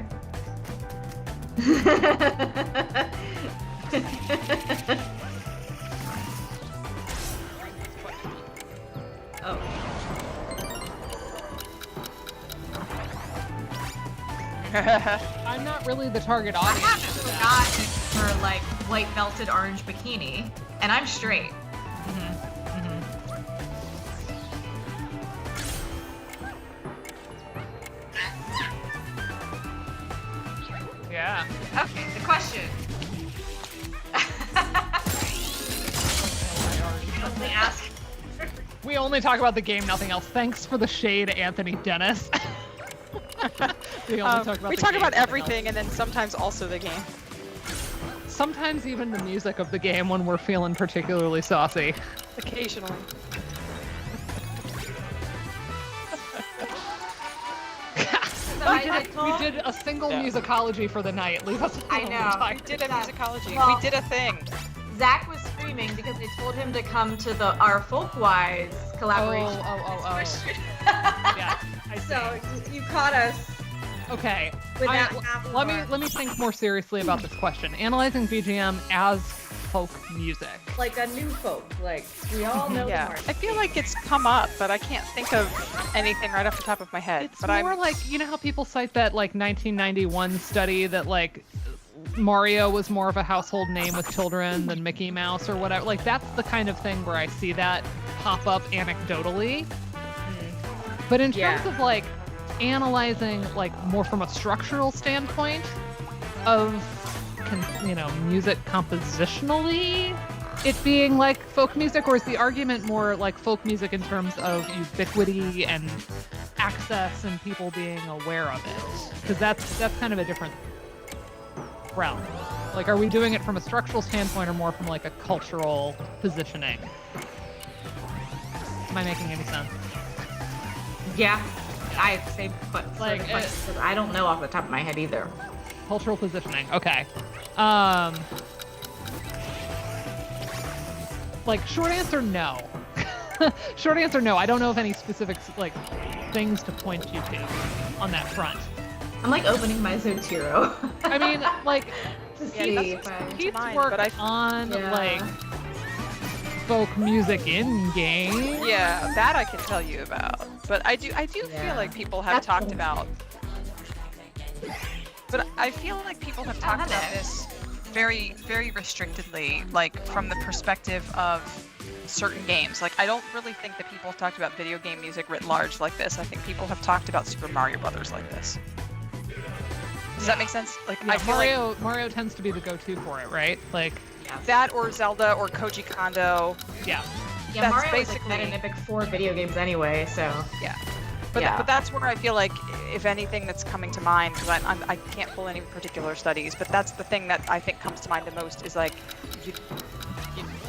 Oh. I'm not really the target I audience. haven't for that. forgotten her like white belted orange bikini, and I'm straight. Yeah. Okay, the question. Only ask. We only talk about the game, nothing else. Thanks for the shade, Anthony Dennis. We only talk about We the talk game, about nothing everything and then sometimes also the game. else. Sometimes even the music of the game when we're feeling particularly saucy. Occasionally. We did a single musicology for the night. Leave us alone. I know. We did a musicology. Well- We did a thing. Zach was screaming because they told him to come to our Folkwise collaboration. Oh. Yeah, I see. So you caught us. Okay. Without half let more. me think more seriously about this question. Analyzing VGM as folk music. Like a new folk. Like we all know Yeah, the artist. I feel like it's come up, but I can't think of anything right off the top of my head. It's but more like, you know how people cite that like 1991 study that like Mario was more of a household name with children than Mickey Mouse or whatever. Like that's the kind of thing where I see that pop up anecdotally. But in terms of like analyzing like more from a structural standpoint of music compositionally, it being like folk music, or is the argument more like folk music in terms of ubiquity and access and people being aware of it? Because that's kind of a different realm. Like, are we doing it from a structural standpoint or more from like a cultural positioning? Am I making any sense? Yeah. I same question. Like, I don't know off the top of my head either. Cultural positioning. Okay. Like, short answer, no. Short answer, no. I don't know of any specific like things to point you to on that front. I'm like opening my Zotero. I mean, like, to see if I... Pete's mine, work but on Yeah. like folk music in game. Yeah, that I can tell you about. But I do feel like people have That's talked cool. about. But I feel like people have talked about this very, very restrictedly, like from the perspective of certain games. Like I don't really think that people have talked about video game music writ large like this. I think people have talked about Super Mario Brothers like this. Does that make sense? Like Yeah, I feel Mario tends to be the go-to for it, right? Like, like that or Zelda or Koji Kondo. yeah. Yeah, That's Mario basically- is like metonymic for video games anyway, so... Yeah. But, Yeah. but that's where I feel like, if anything that's coming to mind, because I can't pull any particular studies, but that's the thing that I think comes to mind the most is like, you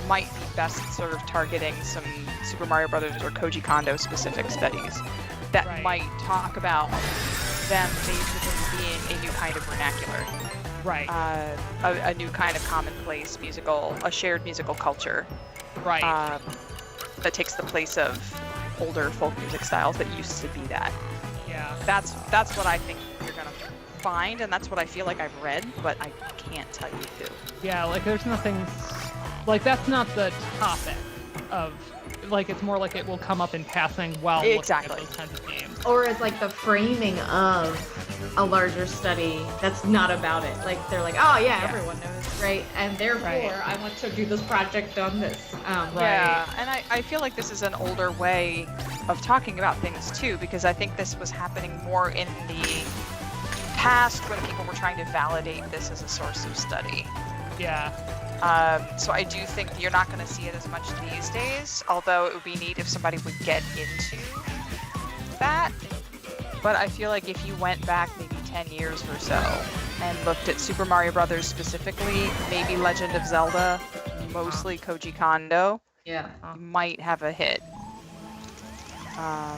might be best sort of targeting some Super Mario Brothers or Koji Kondo specific studies that Right. might talk about them basically being a new kind of vernacular, Right. a new kind of commonplace musical, a shared musical culture Right. that takes the place of older folk music styles that used to be that. yeah. That's what I think you're gonna find, and that's what I feel like I've read, but I can't tell you who. Yeah, like there's nothing, like that's not the topic of, like it's more like it will come up in passing while Exactly. looking at those kinds of games. Or as like the framing of a larger study that's not about it. Like they're like, oh yeah, everyone knows, right? And therefore, Right. I want to do this project on this. Yeah, and I feel like this is an older way of talking about things too, because I think this was happening more in the past when people were trying to validate this as a source of study. Yeah. So I do think you're not going to see it as much these days, although it would be neat if somebody would get into that. But I feel like if you went back maybe 10 years or so and looked at Super Mario Brothers specifically, maybe Legend of Zelda, mostly Koji Kondo, Yeah. you might have a hit.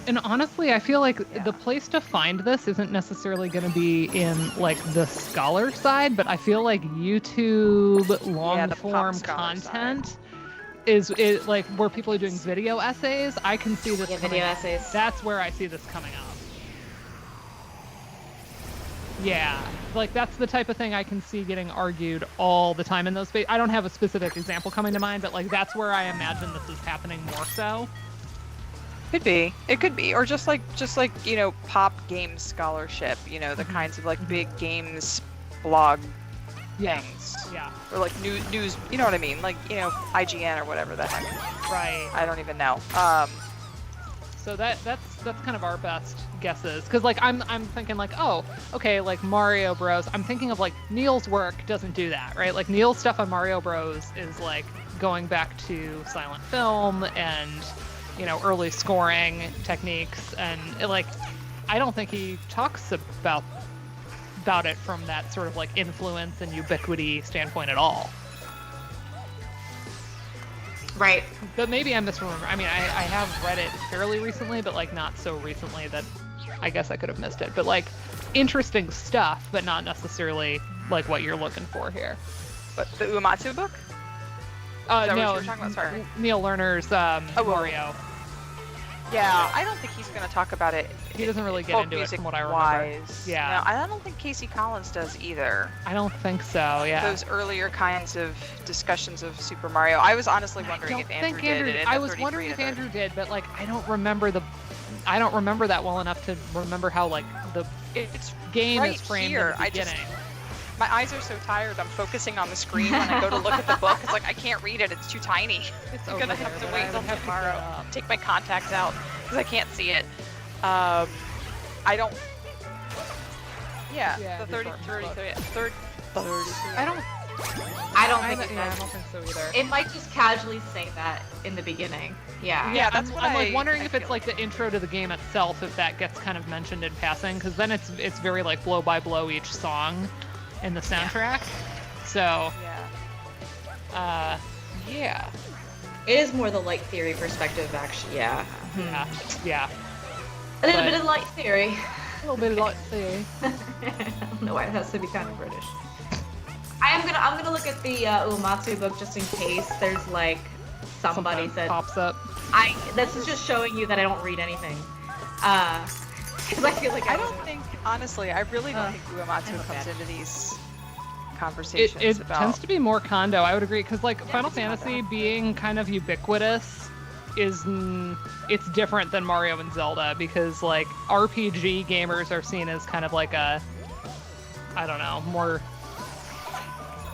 And honestly, I feel like Yeah. the place to find this isn't necessarily going to be in like the scholar side, but I feel like YouTube long form scholar content is like where people are doing video essays. I can see this Yeah, coming video up. essays. That's where I see this coming up. Yeah, like that's the type of thing I can see getting argued all the time in those spaces. I don't have a specific example coming to mind, but like that's where I imagine this is happening more so. Could be. It could be. Or just like you know, pop games scholarship, you know, the kinds of like big games blog Yeah. things. Yeah. Or like news, you know what I mean? Like, you know, IGN or whatever the heck. Right. I don't even know. So that's kind of our best guesses, because like I'm thinking like, oh, okay, like Mario Bros. I'm thinking of like Neil's work doesn't do that, right? Like Neil's stuff on Mario Bros. Is like going back to silent film and, you know, early scoring techniques, and like I don't think he talks about it from that sort of like influence and ubiquity standpoint at all. Right. But maybe I'm misremembering. I mean, I have read it fairly recently, but like not so recently that I guess I could have missed it. But like interesting stuff, but not necessarily like what you're looking for here. But the Uematsu book? that what you No, were talking about? Sorry. Neil Lerner's Mario. Yeah, I don't think he's going to talk about it. He doesn't really get folk into it music from what I remember. wise. Yeah. No, I don't think Casey Collins does either. I don't think so, yeah. Those earlier kinds of discussions of Super Mario. I was honestly wondering if Andrew did it. I was wondering if Andrew did, but like I don't remember that well enough to remember how like the game right is framed here. in the beginning. My eyes are so tired. I'm focusing on the screen when I go to look at the book. It's like I can't read it. It's too tiny. I'm gonna have to wait until tomorrow. Take my contacts out because I can't see it. I don't. Yeah, the 30. I don't think I don't think so either. it might just casually say that in the beginning. Yeah. Yeah, that's I'm, what I'm like I wondering if feel it's like the intro to the game itself, if that gets kind of mentioned in passing, because then it's very like blow by blow each song in the soundtrack. So yeah. It is more the light theory perspective, actually. Yeah. Yeah. A little But- bit of light theory. A little bit of like theory. I don't know why it has to be kind of British. I'm gonna look at the Uematsu book just in case there's like somebody Sometimes said pops up. this is just showing you that I don't read anything. Because I feel like I don't think, honestly, I really don't think Uematsu comes into these conversations It about. tends to be more Kondo, I would agree, because like Final Fantasy being kind of ubiquitous it's different than Mario and Zelda, because like RPG gamers are seen as kind of like a, I don't know, more,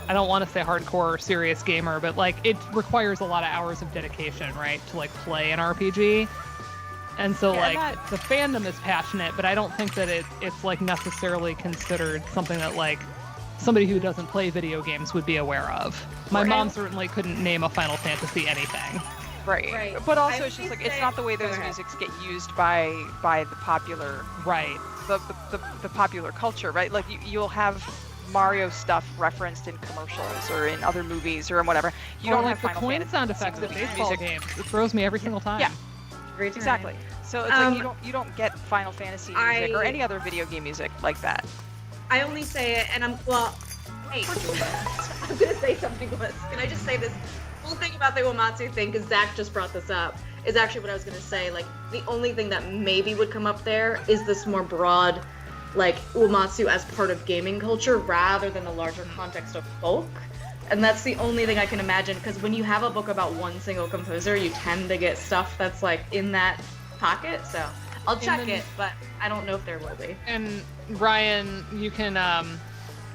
I don't want to say hardcore or serious gamer, but like it requires a lot of hours of dedication, right, to like play an RPG. And so the fandom is passionate, but I don't think that it's like necessarily considered something that like somebody who doesn't play video games would be aware of. My mom certainly couldn't name a Final Fantasy anything. Right. But also it's just like it's not the way those musics get used by the popular the popular culture, right? Like you'll have Mario stuff referenced in commercials or in other movies or in whatever. You don't like have the Final coin Fantasy sound effects at baseball games. It throws me every single time. Yeah. Exactly. So it's like you don't get Final Fantasy music or any other video game music like that. I only say it, and I'm gonna say something. Can I just say this? Whole thing about the Uematsu thing, because Zach just brought this up, is actually what I was gonna say. Like the only thing that maybe would come up there is this more broad, like Uematsu as part of gaming culture rather than the larger context of folk. And that's the only thing I can imagine, because when you have a book about one single composer, you tend to get stuff that's like in that pocket. So I'll check it, but I don't know if there will be. And Ryan, you can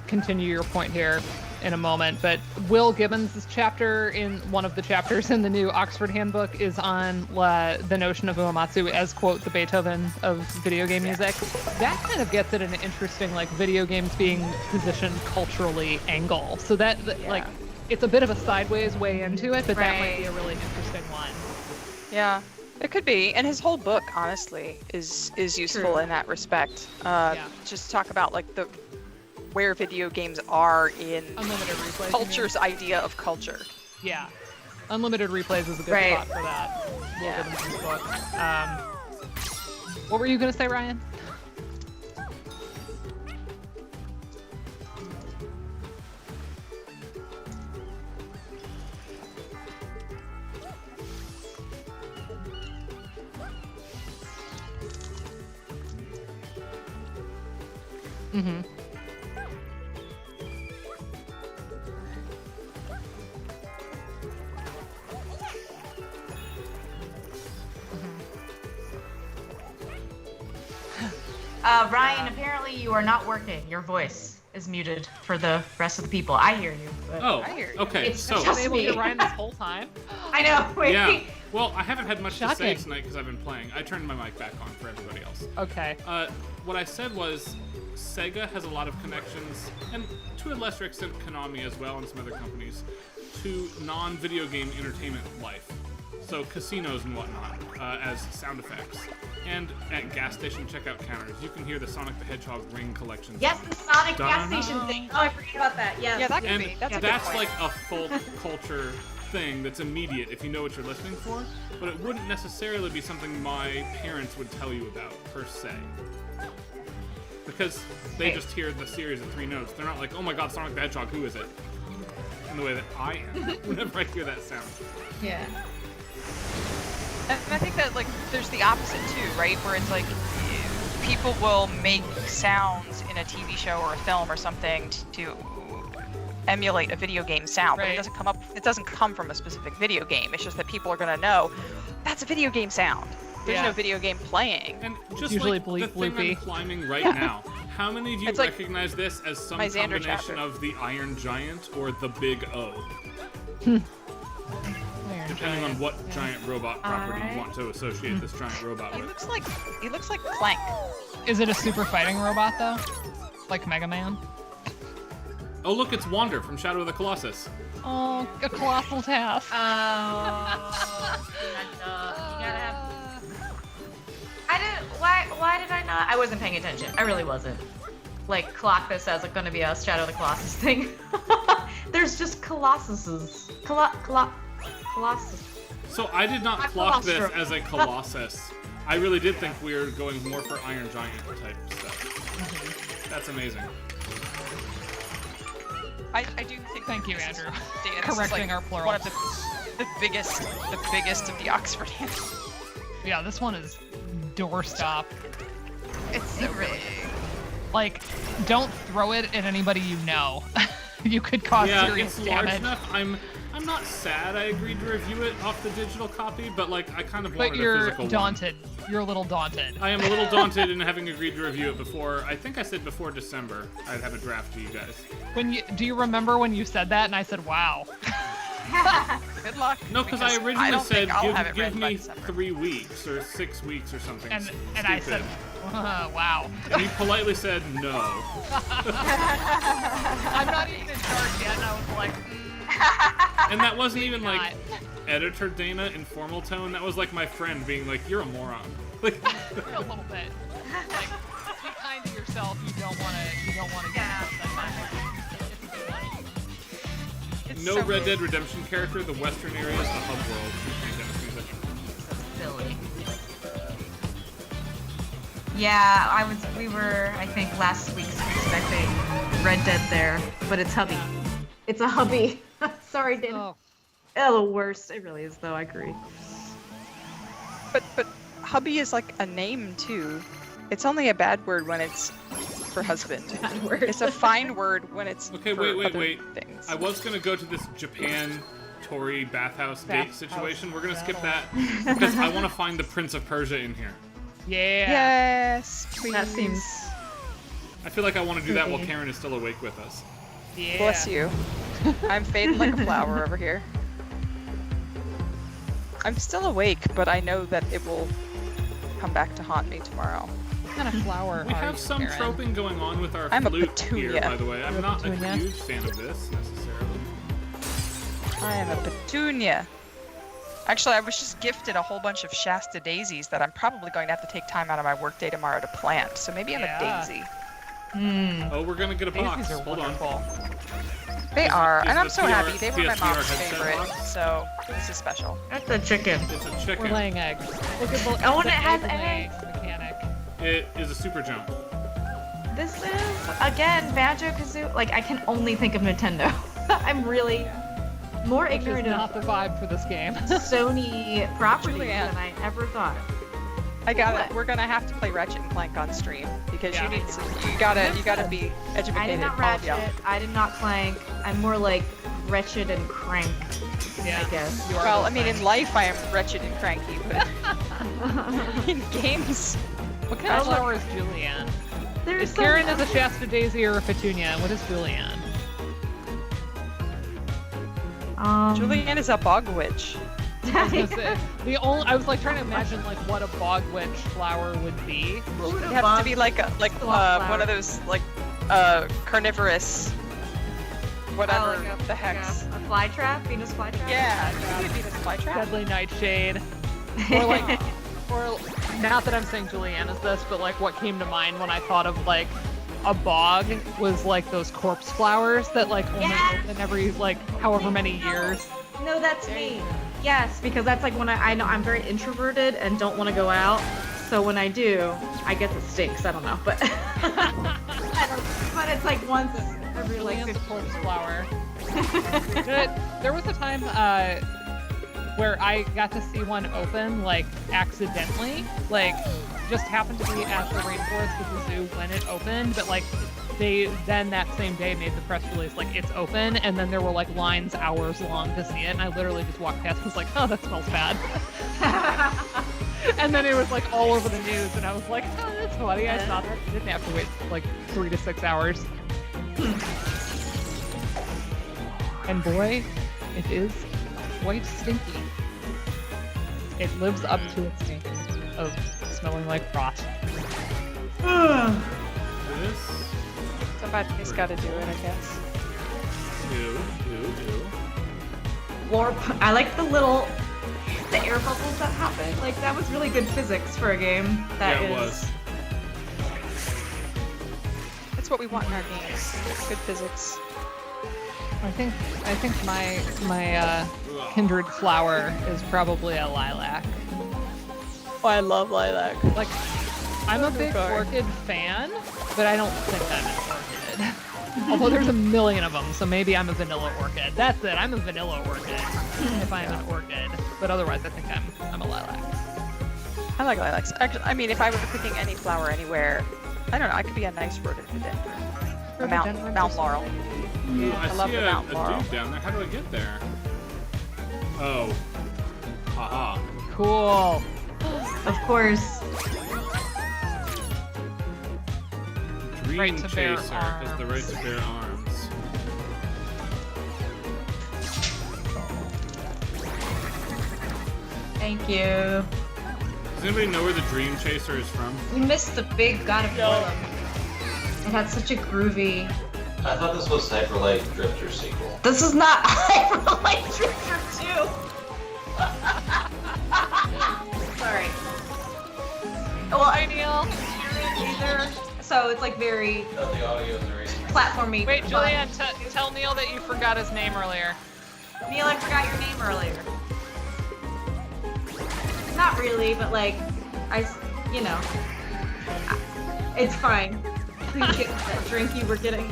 continue your point here in a moment, but Will Gibbons' chapter in one of the chapters in the new Oxford Handbook is on the notion of Uematsu as, quote, the Beethoven of video game music. That kind of gets at an interesting, like, video games being positioned culturally angle. So that like, it's a bit of a sideways way into it, but that might be a really interesting one. Yeah. It could be, and his whole book, honestly, is useful in that respect. Just talk about like where video games are in Unlimited replays, culture's idea of culture. Yeah, Unlimited Replays is a good spot for that. Yeah. What were you gonna say, Ryan? Mm-hmm. Ryan, apparently you are not working. Your voice is muted for the rest of the people. I hear you. But Oh, I hear you. okay. It's So, just Able to me. hear Ryan this whole time. I know. Wait. yeah. Well, I haven't had much to say Shocking. tonight because I've been playing. I turned my mic back on for everybody else. Okay. What I said was Sega has a lot of connections, and to a lesser extent Konami as well and some other companies, to non-video game entertainment life. So casinos and whatnot as sound effects. And at gas station checkout counters, you can hear the Sonic the Hedgehog ring collection. Yes, song. the Sonic gas Da-da-da. station thing. Oh, I forgot about that. Yes. Yeah, that could And be. That's a good that's point. like a folk culture thing that's immediate if you know what you're listening for, but it wouldn't necessarily be something my parents would tell you about, per se. because they just hear the series of 3 notes. They're not like, oh my god, Sonic the Hedgehog, who is it? In the way that I am whenever I hear that sound. Yeah. And I think that, like, there's the opposite too, right? Where it's like, people will make sounds in a TV show or a film or something to emulate a video game sound, but it doesn't come from a specific video game. It's just that people are gonna know that's a video game sound. There's no video game playing. And just usually like the thing I'm climbing right now, how many of you recognize this as some combination of the Iron Giant or the Big O? Depending on what giant robot property you want to associate this giant robot He with. looks like Clank. Is it a super fighting robot though? Like Mega Man? Oh look, it's Wander from Shadow of the Colossus. Oh, a colossal task. Oh, you gotta have. I didn't. Why did I not? I wasn't paying attention. I really wasn't. Like, clock this as going to be a Shadow of the Colossus thing. There's just Colossuses. Colossus. So I did not clock this as a Colossus. I really did think we were going more for Iron Giant type stuff. That's amazing. I do think. Thank you, Andrew. Dan, Correcting our plural. One of the biggest of the Oxford Hands. Yeah, this one is doorstop. It's so big. Like, don't throw it at anybody you know. You could cause serious it's damage. large enough. I'm not sad I agreed to review it off the digital copy, but like I kind of wanted But a you're physical daunted. You're a little daunted. I am a little daunted in having agreed to review it before. I think I said before December I'd have a draft to you guys. Do you remember when you said that and I said, "Wow"? Good luck. No, because I originally don't said think I'll have it give ready by me December. 3 weeks or 6 weeks or something. And I said, "Wow." And you politely said no. I'm not even in charge yet, and I was like, And that wasn't even not. like editor Dana in formal tone. That was like my friend being like, "You're a moron." Like a little bit. Like, be kind to yourself. You don't want to get It's no so Red big. Dead Redemption character. The Western area is the hub world. Silly. Yeah, we were, I think, last week expecting Red Dead there, but it's hubby. It's a hubby. Sorry, Dan. Oh, the worst. It really is, though. I agree. But hubby is like a name too. It's only a bad word when it's for husband. Bad word. It's a fine word when it's Okay, for wait. other things. I was gonna go to this Japan Tory bathhouse date situation. We're gonna skip that because I want to find the Prince of Persia in here. Yeah. Yes, please. That seems... I feel like I want to do that while Karen is still awake with us. Yeah. Bless you. I'm fading like a flower over here. I'm still awake, but I know that it will come back to haunt me tomorrow. What kind of flower We are have you, some Karen? troping going on with our I'm a flute here, petunia. by the way. I'm not a petunia? huge fan of this necessarily. I am a petunia. Actually, I was just gifted a whole bunch of Shasta daisies that I'm probably going to have to take time out of my workday tomorrow to plant. So maybe I'm Yeah. a daisy. Oh, we're gonna get a box. Daisies are Hold on. wonderful. They are, is and I'm the so CR happy. They were my CSVR mom's headset favorite, box? so this is special. That's a chicken. It's a We're chicken. laying eggs. Look at the, Oh, and the it has egg mechanic. It is a super jump. This is, again, Banjo-Kazooie. Like, I can only think of Nintendo. I'm really more Which is ignorant of not the vibe for this game. Sony properties Julianne. than I ever thought. I got What? it. We're gonna have to play Ratchet and Clank on stream because Yeah. you gotta be educated. I did not all of y'all. Ratchet. I did not Clank. I'm more like wretched and crank, Yeah. I guess. You are Well, those I mean, in things. life I am wretched and cranky, but in games, What kind of flower is Julianne? There's Is Karen some- is a Shasta daisy or a petunia? What is Julianne? Julianne is a bog witch. I was gonna say, I was like trying to imagine like what a bog witch flower would be. What would It a has to bog- be like flower? one of those like carnivorous, whatever Oh, like the hex. a fly trap? Venus fly trap? Yeah, it could be this flytrap. Deadly nightshade. Or like, or not that I'm saying Julianne is this, but like what came to mind when I thought of like a bog was like those corpse flowers that like only Yeah. open every like however many years. No, that's me. Yes, because that's like when I know I'm very introverted and don't want to go out. So when I do, I guess it stinks. I don't know, but But it's like once every like Julian's 50 corpse flower. There was a time where I got to see one open, like, accidentally. Like, just happened to be at the rainforest with the zoo when it opened, but, like, they then that same day made the press release, like, it's open, and then there were, like, lines hours long to see it, and I literally just walked past and was like, oh, that smells bad. And then it was, like, all over the news, and I was like, oh, that's funny, I saw that. I didn't have to wait, like, 3 to 6 hours. And boy, it is quite stinky. It lives up to its name of smelling like rot. This. Somebody's got to do it, I guess. Ew. I like the air bubbles that happen. Like that was really good physics for a game. That Yeah, it is. was. That's what we want in our games. Good physics. I think my kindred flower is probably a lilac. Oh, I love lilac. Like, I'm a big God. orchid fan, but I don't think I'm an orchid. Although there's a million of them, so maybe I'm a vanilla orchid. That's it. I'm a vanilla orchid if I'm an orchid. But otherwise, I think I'm a lilac. I like lilacs. Actually, I mean, if I were picking any flower anywhere, I don't know. I could be a nice rhododendron. A Mount Laurel. Ooh, I I love see the a Mount Laurel. dude down there. How do I get there? Oh. Haha. Cool. Of course. Dream Right to bear Chaser has the right to bear arms. Thank you. Does anybody know where the Dream Chaser is from? We missed the big God of War. It had such a groovy. I thought this was Hyper Light Drifter sequel. This is not Hyper Light Drifter 2. Sorry. Well, I can't hear it either. So it's like very No, the audio is very platformy. Wait, but- Julian, tell Neil that you forgot his name earlier. Neil, I forgot your name earlier. Not really, but like, it's fine. Please get that drink you were getting.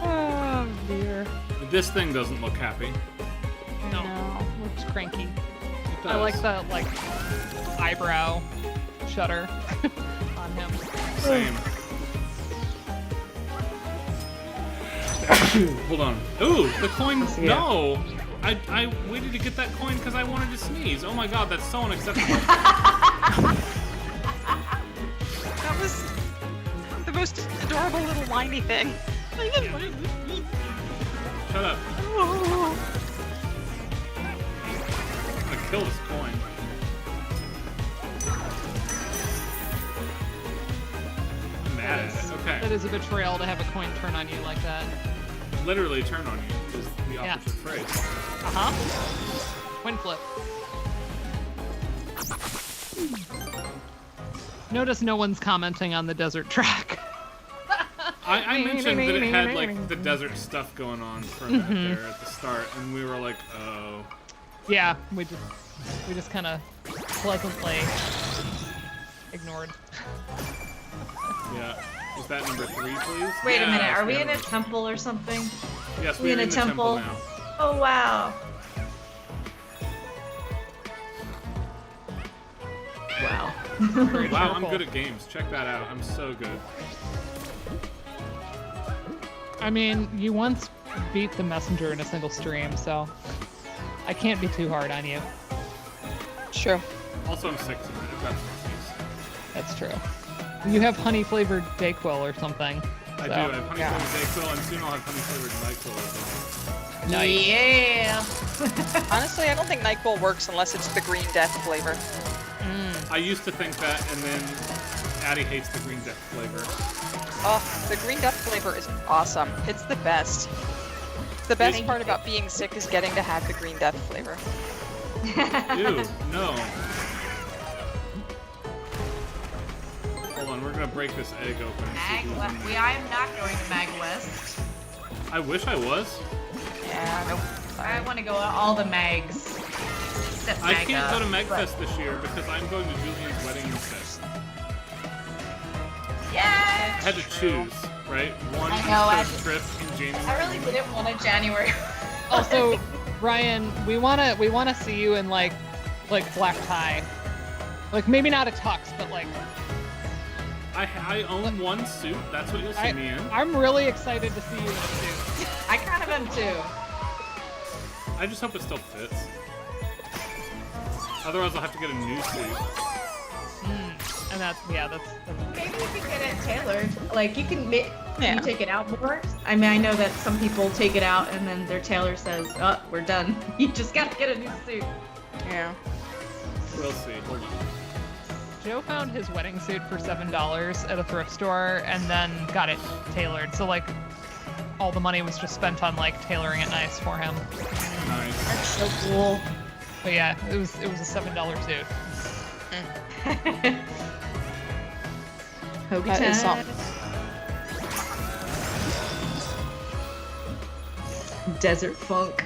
Oh dear. This thing doesn't look happy. No, looks cranky. It does. I like the eyebrow shutter on him. Same. Hold on. Ooh, the coin. No! I waited to get that coin because I wanted to sneeze. Oh my god, that's so unacceptable. That was the most adorable little whiny thing. Shut up. I'm gonna kill this coin. I'm mad at it. That Okay. is a betrayal to have a coin turn on you like that. Literally turn on you is the Yeah. opposite phrase. Uh-huh. Coin flip. Notice no one's commenting on the desert track. I mentioned that it had like the desert stuff going on for a minute there at the start, and we were like, oh. Yeah, we just kind of pleasantly ignored. Yeah. Is that number 3, please? Wait a Yeah, minute, are it's we in a number- temple or something? Yes, we we're in a the temple temple? now. Oh wow. Wow. Very Wow, I'm cheerful. good at games. Check that out. I'm so good. I mean, you once beat the messenger in a single stream, so I can't be too hard on you. True. Also, I'm 6 in it. I've got sixes. That's true. You have honey-flavored Dayquil or something. I so- do. I have honey flavored Dayquil, and soon I'll have honey flavored NyQuil as well. Yeah. Honestly, I don't think NyQuil works unless it's the Green Death flavor. I used to think that, and then Addie hates the Green Death flavor. Oh, the Green Death flavor is awesome. It's the best. The best part about being sick is getting to have the Green Death flavor. Ew, no. Hold on, we're gonna break this egg open. And see who's in there. I am not going to Mag West. I wish I was. Yeah, nope. I want to go to all the mags. except I can't go to Mega, Megfest this year because I'm going to Julian's wedding instead. Yeah. I had to choose, right? One I know, East Coast trip in January. I really didn't want a January. Also, Ryan, we wanna see you in like black tie. Like maybe not a tux, but like I own one suit. That's what you'll see me in. I'm really excited to see you in a suit. I kind of am too. I just hope it still fits. Otherwise, I'll have to get a new suit. And that's Maybe you can get it tailored. Like you can you Yeah. take it out more. I mean, I know that some people take it out and then their tailor says, "Oh, we're done. You just gotta get a new suit." Yeah. We'll see. Hold on. Joe found his wedding suit for $7 at a thrift store and then got it tailored. So like all the money was just spent on like tailoring it nice for him. Nice. That's so cool. But yeah, it was a $7 suit. Hoagie That is time. Desert Funk.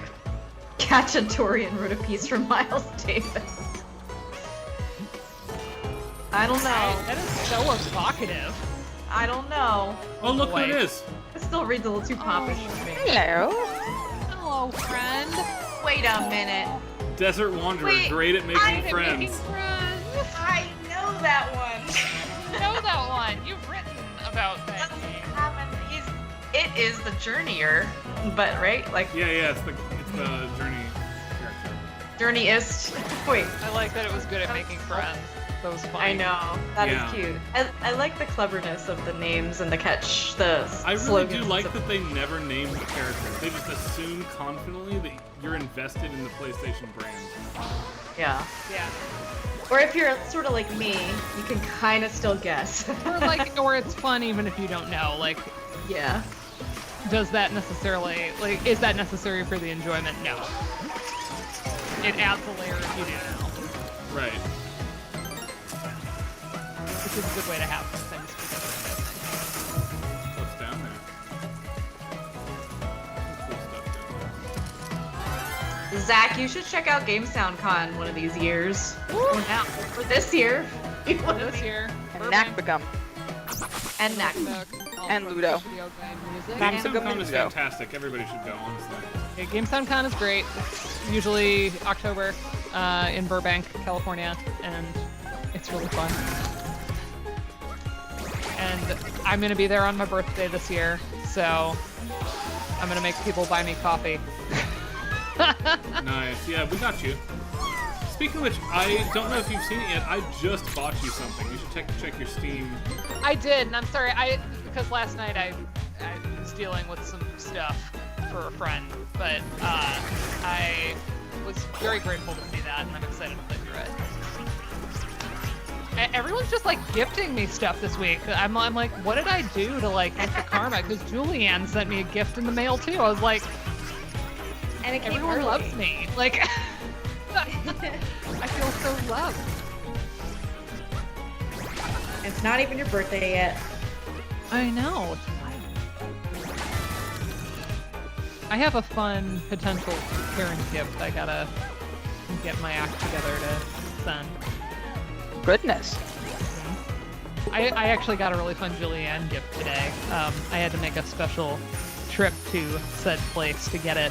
Cacciatorian wrote a piece from Miles Davis. I don't know. That is so evocative. I don't know. Oh, look who boy. it is. It still reads a little too popish for me. Hello. Hello, friend. Wait a minute. Desert Wanderer, Wait, great at making Making friends. friends. I know that one. You know that one. You've written about that game. It is the Journeyer, but right? Like Yeah, it's the Journey character. Journeyist. Wait, I like that it was good at making friends. That was fun. I know. That is Yeah. cute. I like the cleverness of the names and the I really slogans. do like that they never name the characters. They just assume confidently that you're invested in the PlayStation brand. Yeah. Yeah. Or if you're sort of like me, you can kind of still guess. Or it's fun even if you don't know. Like, Yeah. does that necessarily, is that necessary for the enjoyment? No. It adds a layer if you do know. Right. Which is a good way to have things together, What's down there? Some cool stuff down there. Zach, you should check out GameSound Con one of these years. Or now. Or this year. You I want think. to This year, And Nakbagum. And next. And Ludo. Video game music. GameStop Con is Ludo. fantastic. Everybody should go, honestly. Yeah, GameStown Con is great. It's usually October in Burbank, California, and it's really fun. And I'm gonna be there on my birthday this year, so I'm gonna make people buy me coffee. Nice. Yeah, we got you. Speaking of which, I don't know if you've seen it yet. I just bought you something. You should check your Steam. I did, and I'm sorry, because last night I was dealing with some stuff for a friend, but I was very grateful to see that, and I'm excited to play through it. Everyone's just like gifting me stuff this week. I'm like, what did I do to like get the karma? Because Julianne sent me a gift in the mail too. I was like, And it came everyone early. loves me. Like, I feel so loved. It's not even your birthday yet. I know. I have a fun potential parent gift. I gotta get my act together to send. Goodness. I actually got a really fun Julianne gift today. I had to make a special trip to said place to get it,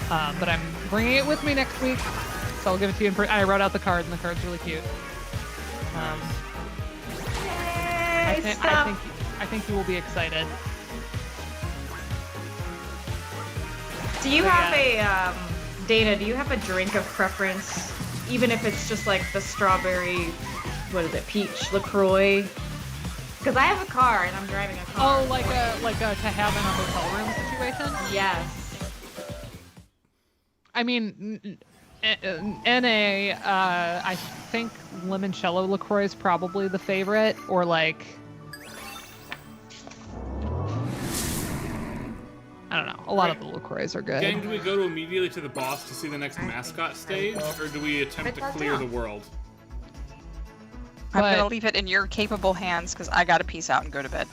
but I'm bringing it with me next week, so I'll give it to you. I wrote out the card, and the card's really cute. I think you will be excited. Do you So, have a Dana? Do you have a drink of preference, even if it's just like the strawberry, what is it, peach LaCroix? Because I have a car and I'm driving a car. Oh, like a to have in a hotel room situation. Yes. I mean, NA. I think limoncello LaCroix is probably the favorite, or like. I don't know. A lot of the LaCroix are good. Gang, do we go immediately to the boss to see the next mascot stage, or do we attempt to clear the world? I'm But- gonna leave it in your capable hands because I gotta peace out and go to bed.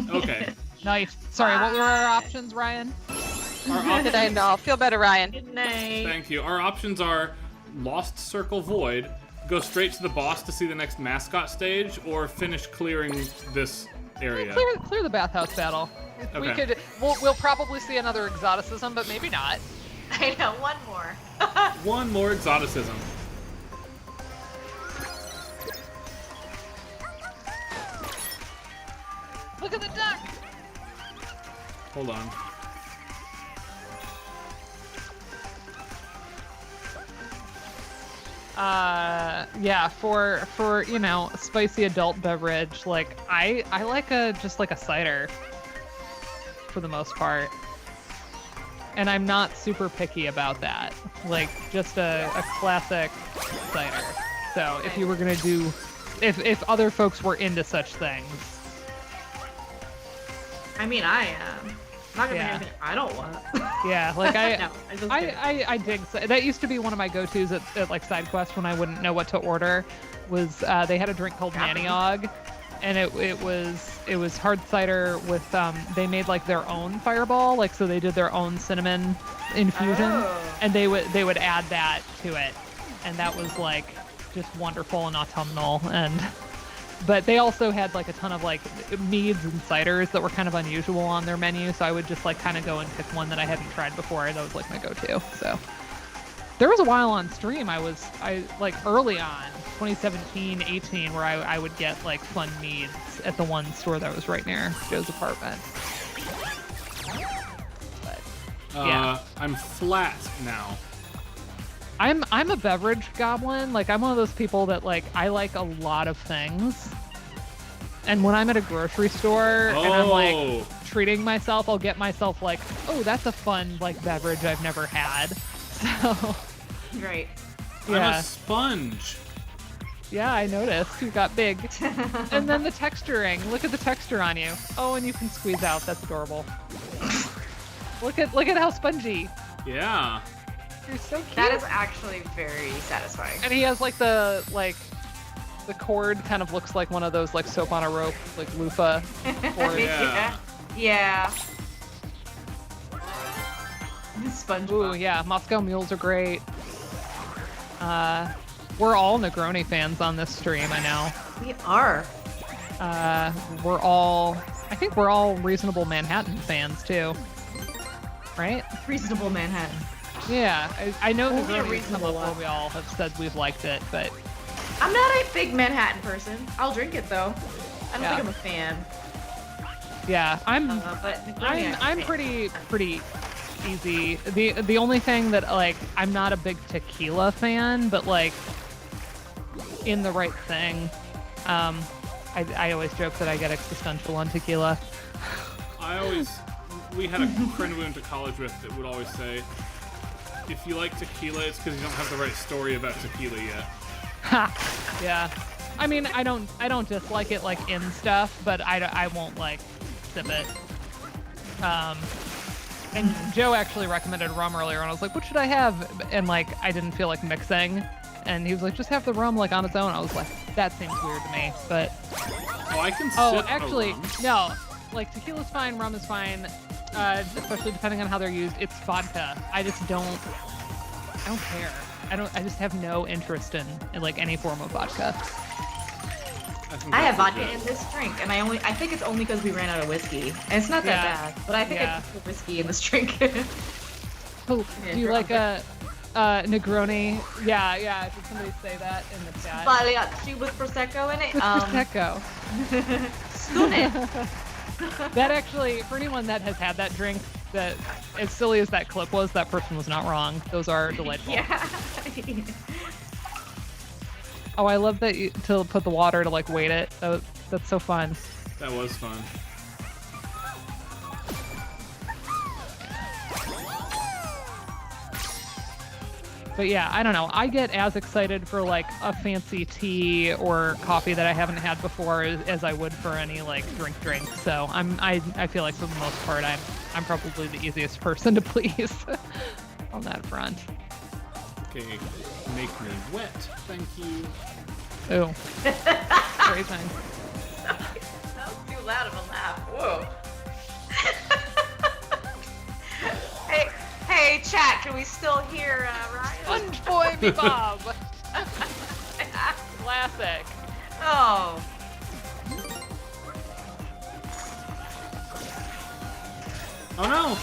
Okay. Nice. Sorry, what were our options, Ryan? Our Good night, and all. Feel better, Ryan. Good night. Thank you. Our options are Lost Circle Void, go straight to the boss to see the next mascot stage, or finish clearing this area? Clear the bathhouse battle. Okay. We'll probably see another exoticism, but maybe not. I know, one more. One more exoticism. Look at the duck! Hold on. Yeah, for you know, spicy adult beverage, like I like just like a cider for the most part. And I'm not super picky about that. Like just a classic cider. So if you were gonna do if other folks were into such things. I mean, I am. I'm not gonna Yeah. do anything I don't want. Yeah, like No, I'm just kidding. I dig that used to be one of my go-tos at like side quests when I wouldn't know what to order. Was they had a drink called Maniog, and it was hard cider with they made like their own fireball, like so they did their own cinnamon infusion, Oh. and they would add that to it, and that was like just wonderful and autumnal. And but they also had like a ton of like meads and ciders that were kind of unusual on their menu, so I would just like kind of go and pick one that I hadn't tried before. That was like my go-to. So there was a while on stream I like early on 2017 18 where I would get like fun meads at the one store that was right near Joe's apartment. But yeah. I'm flat now. I'm a beverage goblin. Like I'm one of those people that like I like a lot of things. And when I'm at a grocery store and I'm like treating myself, I'll get myself like, oh, that's a fun like beverage I've never had. So Great. I'm yeah. a sponge. Yeah, I noticed. You got big. And then the texturing. Look at the texture on you. Oh, and you can squeeze out. That's adorable. Look at how spongy. Yeah. You're so cute. That is actually very satisfying. And he has like the cord kind of looks like one of those like soap on a rope, like loofah cord. Yeah. Yeah. SpongeBob. Ooh, yeah, Moscow mules are great. We're all Negroni fans on this stream, I know. We are. I think we're all reasonable Manhattan fans too. Right? Reasonable Manhattan. Yeah, I know Only a Negroni is reasonable before one. we all have said we've liked it, but I'm not a big Manhattan person. I'll drink it though. I don't Yeah. think I'm a fan. yeah, I'm But Negroni, I'm pretty easy. The only thing that like I'm not a big tequila fan, but like in the right thing. I always joke that I get existential on tequila. We had a friend we went to college with that would always say, if you like tequila, it's because you don't have the right story about tequila yet. Ha! Yeah. I mean, I don't dislike it like in stuff, but I won't like sip it. And Joe actually recommended rum earlier, and I was like, what should I have? And like, I didn't feel like mixing. And he was like, just have the rum like on its own. I was like, that seems weird to me, but. Oh, I can Oh, sip a actually, rum. no. Like tequila's fine, rum is fine, especially depending on how they're used. It's vodka. I don't care. I just have no interest in like any form of vodka. I have that's vodka legit. in this drink, and I think it's only because we ran out of whiskey, and it's not that Yeah. bad. But I think Yeah. I put whiskey in this drink. Oh, Yeah, do you you're like on a Negroni? Yeah. Did somebody say that in the chat? Pagliacci with prosecco in it. With Prosecco. Stunning. That actually, for anyone that has had that drink, that as silly as that clip was, that person was not wrong. Those are delightful. Yeah. Oh, I love that to put the water to like weight it. That's so fun. That was fun. But yeah, I don't know. I get as excited for like a fancy tea or coffee that I haven't had before as I would for any like drink. So I feel like for the most part I'm probably the easiest person to please on that front. Okay, make me wet. Thank you. Ooh. Very fine. That was too loud of a laugh. Whoa. Hey, chat, can we still hear Ryan? Sponge Boy Bob. Classic. Oh. Oh no!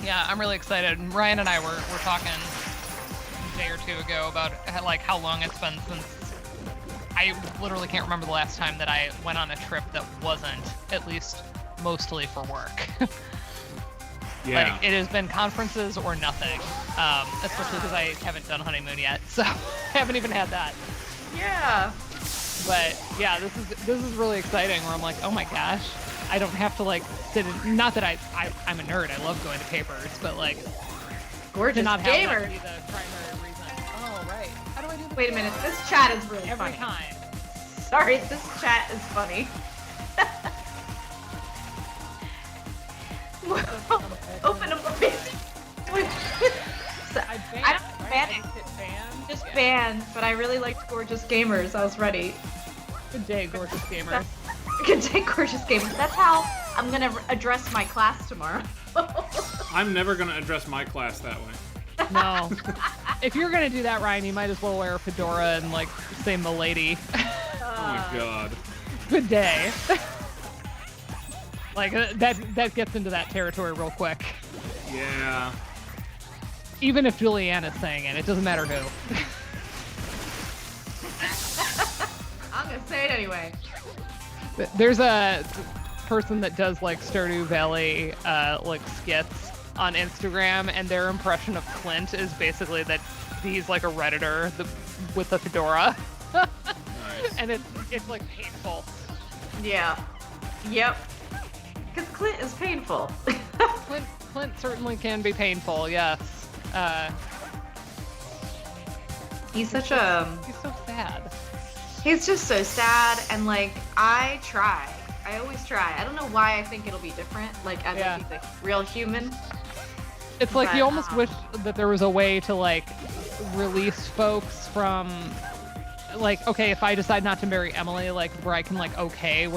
Yeah, I'm really excited. Ryan and I were talking a day or two ago about like how long it's been since I literally can't remember the last time that I went on a trip that wasn't at least mostly for work. Yeah. Like, it has been conferences or nothing, especially because I haven't done honeymoon yet, so I haven't even had that. Yeah. But yeah, this is really exciting. Where I'm like, oh my gosh, I don't have to like sit in. Not that I'm a nerd. I love going to papers, but like, Gorgeous to not have gamer. that be the primary reason. Oh right. How do I do this? Wait a minute. This chat is really Every funny. time. Sorry, this chat is funny. Open them up. I don't ban it. Just ban, but I really liked Gorgeous Gamers. I was ready. Good day, gorgeous gamers. Good day, Gorgeous Gamers. That's how I'm gonna address my class tomorrow. I'm never gonna address my class that way. No. If you're gonna do that, Ryan, you might as well wear a fedora and like say "milady." Oh my god. Good day. Like that gets into that territory real quick. Yeah. Even if Julianne is saying it doesn't matter who. I'm gonna say it anyway. There's a person that does like Stardew Valley like skits on Instagram, and their impression of Clint is basically that he's like a Redditor with a fedora. Nice. And it's like painful. Yeah. Yep. Because Clint is painful. Clint certainly can be painful, yes. He's such He's so sad. He's just so sad, and like I always try. I don't know why I think it'll be different. Like I Yeah. think he's a real human. It's like But, you almost wish that there was a way to like release folks from like, okay, if I decide not to marry Emily, like where I can like where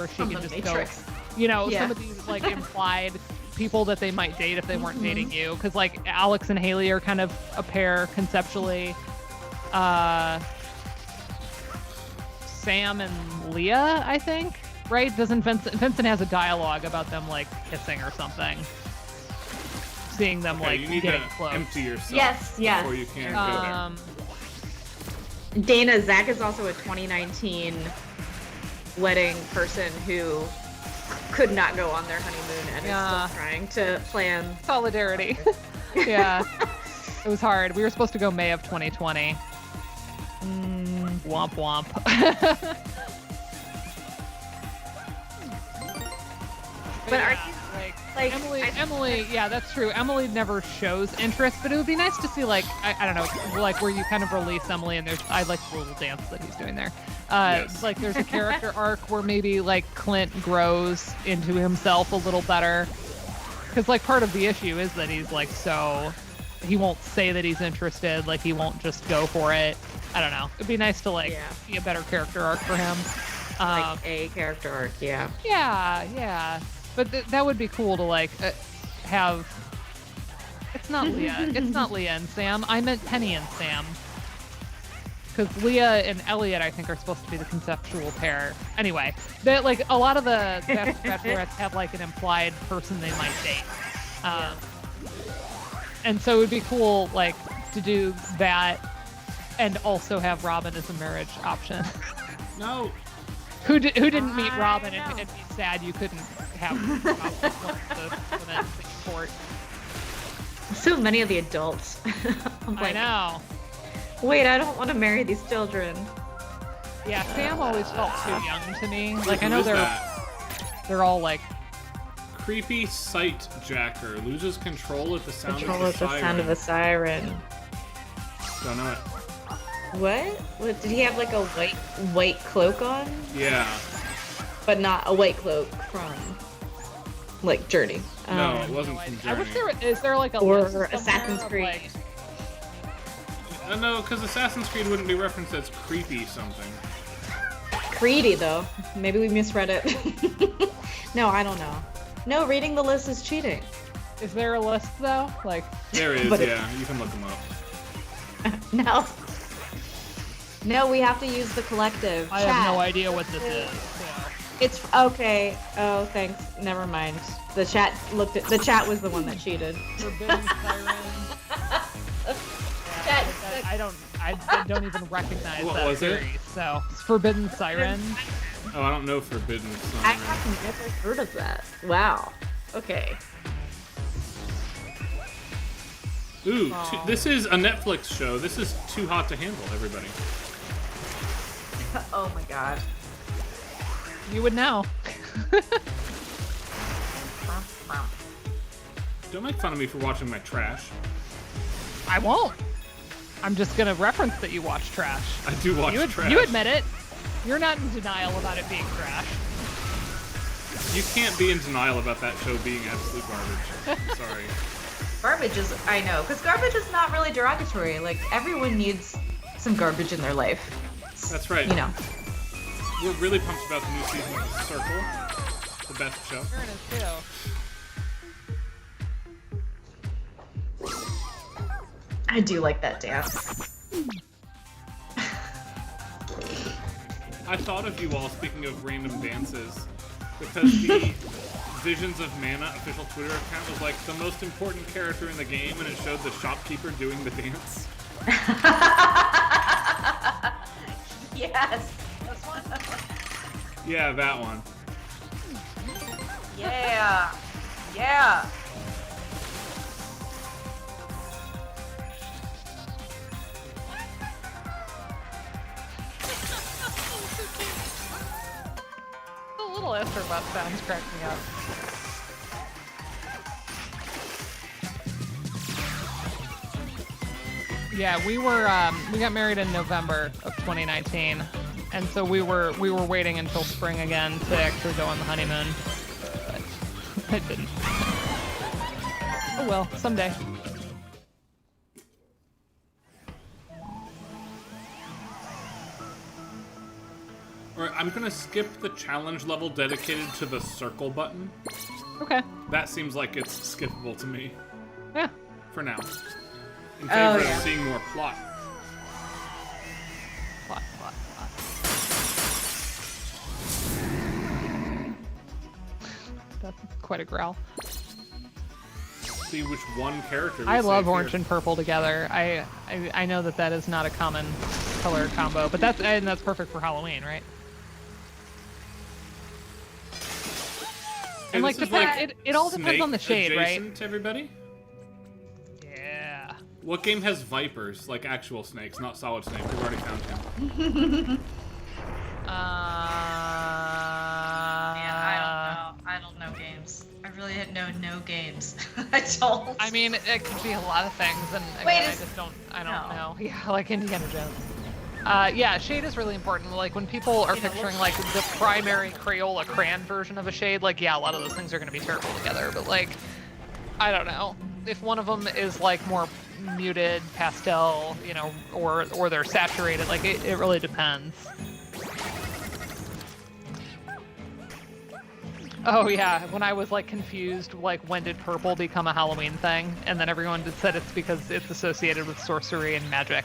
she From can the just Matrix. go, you know, Yeah. some of these like implied people that they might date if they weren't dating you, because like Alex and Haley are kind of a pair conceptually. Sam and Leah, I think, right? Doesn't Vincent has a dialogue about them like kissing or something? Seeing them Okay, like you need getting to close. empty yourself Yes, yes. before you can go there. Dana, Zach is also a 2019 wedding person who could not go on their honeymoon and Yeah. is still trying to plan. Solidarity. Yeah. It was hard. We were supposed to go May of 2020. Womp womp. But are yeah, you like like Emily, yeah, that's true. Emily never shows interest, but it would be nice to see like I don't know, like where you kind of release Emily and I like the little dance that he's doing there. Yes. Like there's a character arc where maybe like Clint grows into himself a little better. Because like part of the issue is that he's like he won't say that he's interested, like he won't just go for it. I don't know. It'd be nice to like see a better character arc for him. like a character arc? Yeah. Yeah. But that would be cool to like have. It's not Leah. It's not Leah and Sam. I meant Penny and Sam. Because Leah and Elliot, I think, are supposed to be the conceptual pair. Anyway, like a lot of the bachelorettes have like an implied person they might date. And so it would be cool, like, to do that, and also have Robin as a marriage option. No. Who didn't meet Robin and be sad you couldn't have the women support? So many of the adults. I'm I like, know. wait, I don't want to marry these children. Yeah, Sam always felt too young to me. Like I Who know is that? they're all like Creepy sight jacker loses control at the sound Control of at the the sound of a siren. Don't know it. What? Did he have like a white cloak on? Yeah. But not a white cloak from like Journey. No, it wasn't from I Journey. wish is there like a Or list somewhere Assassin's of, Creed. like- No, because Assassin's Creed wouldn't be referenced as creepy something. Creedy though. Maybe we misread it. No, I don't know. No, reading the list is cheating. Is there a list though? Like, There is, But yeah. You can look them up. No. No, we have to use the collective. I Chat. have no idea what this is. So. It's okay. Oh, thanks. Never mind. The chat was the one that cheated. Forbidden Siren. Chat. I don't even recognize What that was it? series. So it's Forbidden Siren. Oh, I don't know Forbidden I Siren. have never heard of that. Wow. Okay. Ooh, this is a Netflix show. This is Too Hot to Handle, everybody. Oh my god. You would know. Don't make fun of me for watching my trash. I won't. I'm just gonna reference that you watch trash. I do watch trash. You admit it. You're not in denial about it being trash. You can't be in denial about that show being absolute garbage. Sorry. Garbage is, I know, because garbage is not really derogatory. Like, everyone needs some garbage in their life. That's right. You know. We're really pumped about the new season of The Circle. The best show. Sure it is too. I do like that dance. I thought of you all, speaking of random dances, because the Visions of Mana official Twitter account was like the most important character in the game, and it showed the shopkeeper doing the dance. Yes. Yeah, that one. Yeah. Yeah. The little Astro Bot sounds crack me up. Yeah, we got married in November of 2019, and so we were waiting until spring again to actually go on the honeymoon. But it didn't. Oh well, someday. Alright, I'm gonna skip the challenge level dedicated to the circle button. Okay. That seems like it's skippable to me. Yeah. For now. In favor yeah. of seeing more plot. Plot. That's quite a growl. See which one character we I love save orange here. and purple together. I know that is not a common color combo, but that's perfect for Halloween, right? Hey, And like this the is fact it all depends on the shade, right? adjacent, everybody? Yeah. What game has vipers, like actual snakes, not solid snake? We've already found him. Man, I don't know games. I really know no games. I don't. I mean, it could be a lot of things, and Wait, again, is- I don't no. know. Yeah, like Indiana Jones. Yeah, shade is really important. Like when people are picturing like the primary Crayola crayon version of a shade, like yeah, a lot of those things are going to be terrible together. But like, I don't know. If one of them is like more muted pastel, you know, or they're saturated, like it really depends. Oh yeah, when I was like confused, like when did purple become a Halloween thing? And then everyone said it's because it's associated with sorcery and magic.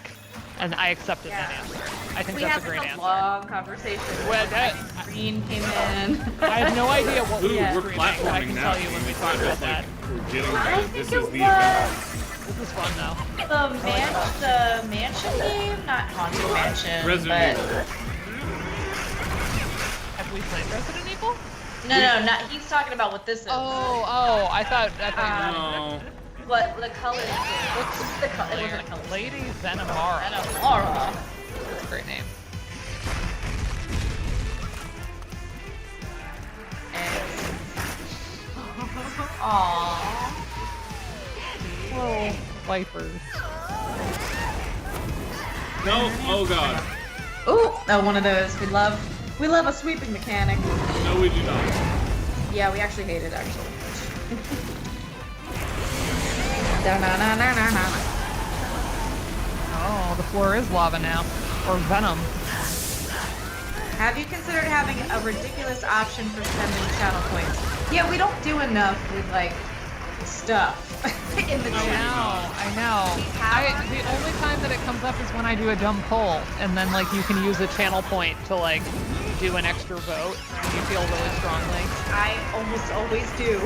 And I accepted that answer. I think We that's had a great like a answer. long conversation. Well, when green came in. I have no idea what Ooh, we we're were screaming, but I platforming can now. tell you when we It's talked not about just that. like we're getting I there. think This it is the was event. This is fun though. the mansion game, not Haunted Mansion, Resident but Evil. Have we played Resident Evil? no, not. He's talking about what this is. Oh, I thought you were No. What the colors? What's the color? It wasn't a color. Lady Zenamara. Anamara. That's a great name. Aww. Oh, Vipers. No. Oh god. Ooh, oh, one of those. We love a sweeping mechanic. No, we do not. Yeah, we actually hate it actually. Oh, the floor is lava now. Or venom. Have you considered having a ridiculous option for spending channel points? Yeah, we don't do enough with like stuff in the channel. I know. The only time that it comes up is when I do a dumb poll, and then like you can use a channel point to like do an extra vote, and you feel really strongly. I almost always do.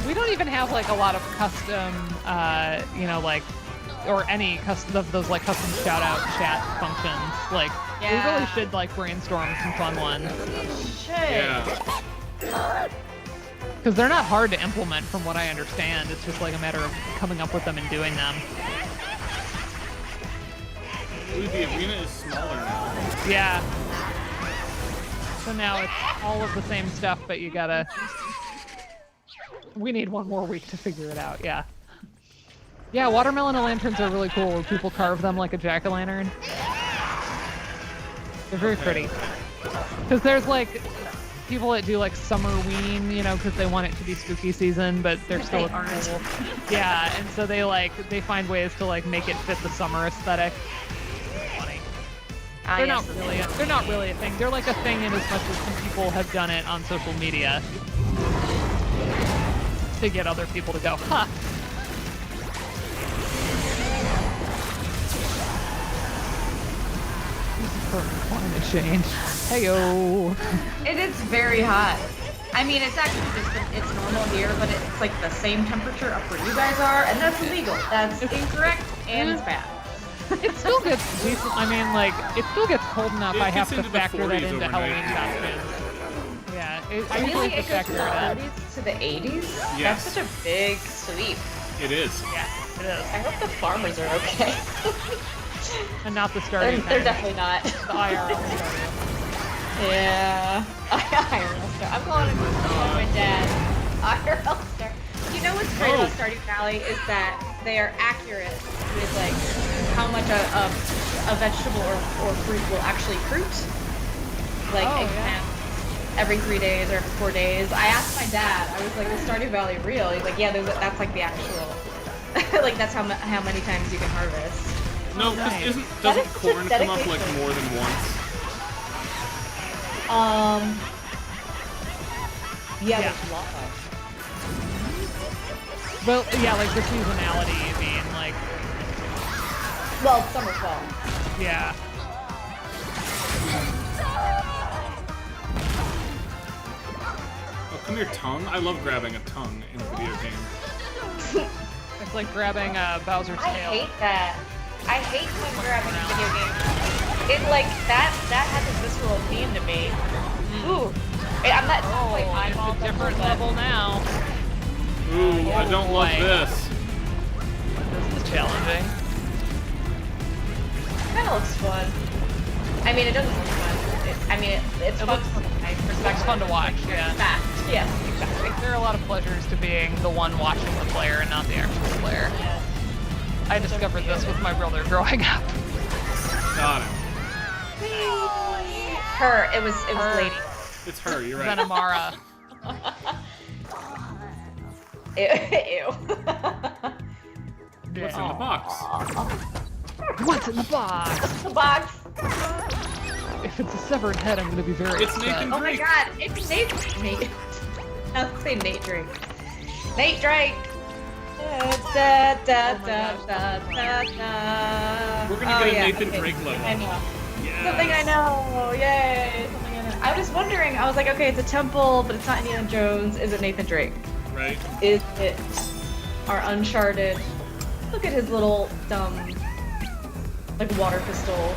We don't even have like a lot of custom, you know, like, or any custom of those like custom shout out chat functions. Like, we really should like brainstorm some fun ones. Yeah. Because they're not hard to implement from what I understand. It's just like a matter of coming up with them and doing them. Ooh, the arena is smaller now. Yeah. So now it's all of the same stuff, but you gotta... We need one more week to figure it out, yeah. Yeah, watermelon lanterns are really cool. People carve them like a jack-o'-lantern. They're very pretty. Because there's like people that do like Summerween, you know, because they want it to be spooky season, but they're still cool. Yeah, and so they find ways to like make it fit the summer aesthetic. It's funny. They're not really a thing. They're like a thing in as much as some people have done it on social media to get other people to go, huh. Climate change. Heyo. It is very hot. I mean, it's actually it's normal here, but it's like the same temperature up where you guys are, and that's illegal. That's incorrect, and it's bad. It still gets decent. I mean, like, it still gets cold enough. I have to factor that into Halloween costumes. Yeah, I usually have to factor it in. It goes from the 30s to the 80s? Yes. That's such a big sweep. It is. Yeah, it is. I hope the farmers are okay. And not the starting They're definitely not. The IRL starter. Yeah. IRL star. I'm calling it my dad. IRL star. You know what's great about Stardew Valley is that they are accurate with like how much a vegetable or fruit will actually fruit. Like every 3 days or every 4 days. I asked my dad. I was like, "Is Stardew Valley real?" He's like, "Yeah, that's like the actual. Like that's how many times you can harvest." No, because doesn't corn come up like more than once? Yeah, there's a lot of. Well, yeah, like the seasonality, you mean, like... Well, summer, fall. Yeah. Oh, come here, tongue. I love grabbing a tongue in a video game. It's like grabbing Bowser's tail. I hate that. I hate when grabbing a video game. It like that has a visceral pain to me. Ooh. I'm not like eyeball it's a different level now. Ooh, I don't love this. This is challenging. Kind of looks fun. I mean, it doesn't look fun. It's fun from my perspective. It's fun to watch, yeah. Fact. Yes, exactly. There are a lot of pleasures to being the one watching the player and not the actual player. I discovered this with my brother growing up. Got it. Her. It was lady. It's her, you're right. Venomara. Ew. What's in the box? What's in the box? The box. If it's a severed head, I'm gonna be very It's upset. Nathan Oh my Drake. god, it's Nate. I'll say Nate Drake. Nate Drake. Da, da, da, da, da, da. We're gonna get a Nathan Drake level. I know. Yes. Something I know. Yay. Something I know. I was wondering. I was like, okay, it's a temple, but it's not Indiana Jones. Is it Nathan Drake? Right? Is it our Uncharted? Look at his little dumb, like water pistol.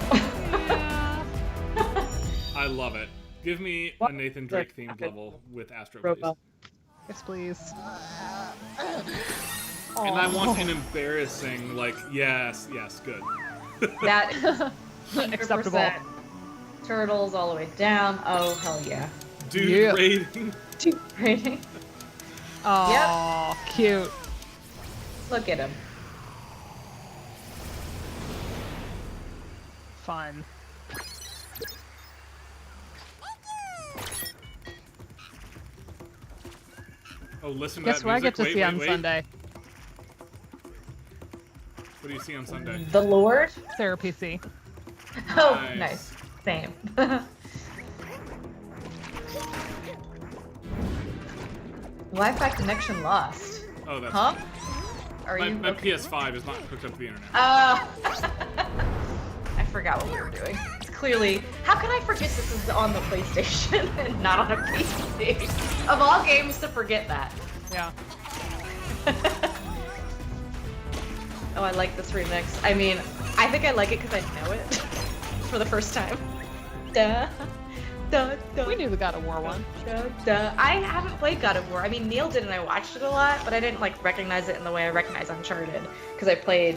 I love it. Give me a Nathan Drake themed level with Astro Bot. Yes, please. And I want an embarrassing, like, yes, good. That is Acceptable. 100%. Turtles all the way down. Oh hell yeah. Dude Yeah. rating. Dude rating. Oh, cute. Look at him. Fun. Oh, listen to Guess that what I music. get to Wait, see wait, on wait. Sunday? What do you see on Sunday? The Lord. Sarah PC. Oh, Nice. nice. Same. Wi-Fi connection lost. Oh, that's Huh? Are my, you? my okay? PS5 is not hooked up to the internet. I forgot what we were doing. It's clearly. How can I forget this is on the PlayStation and not on a PC? Of all games to forget that. Yeah. Oh, I like this remix. I mean, I think I like it because I know it for the first time. Duh. Duh, duh. We knew the God of War one. Duh, duh. I haven't played God of War. I mean, Neil did and I watched it a lot, but I didn't like recognize it in the way I recognize Uncharted because I played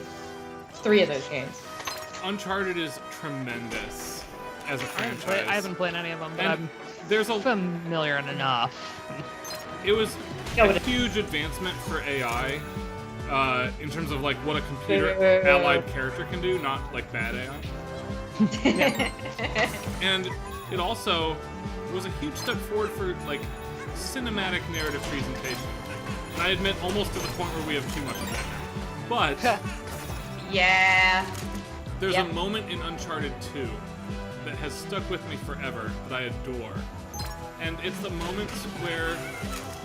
3 of those games. Uncharted is tremendous as a franchise. I haven't played any of them, but And I'm there's a familiar enough. It was Oh, a it is. huge advancement for AI in terms of like what a computer allied character can do, not like bad AI. And it also was a huge step forward for like cinematic narrative presentation. And I admit almost to the point where we have too much of that now. But Yeah. there's Yep. a moment in Uncharted 2 that has stuck with me forever that I adore. And it's the moments where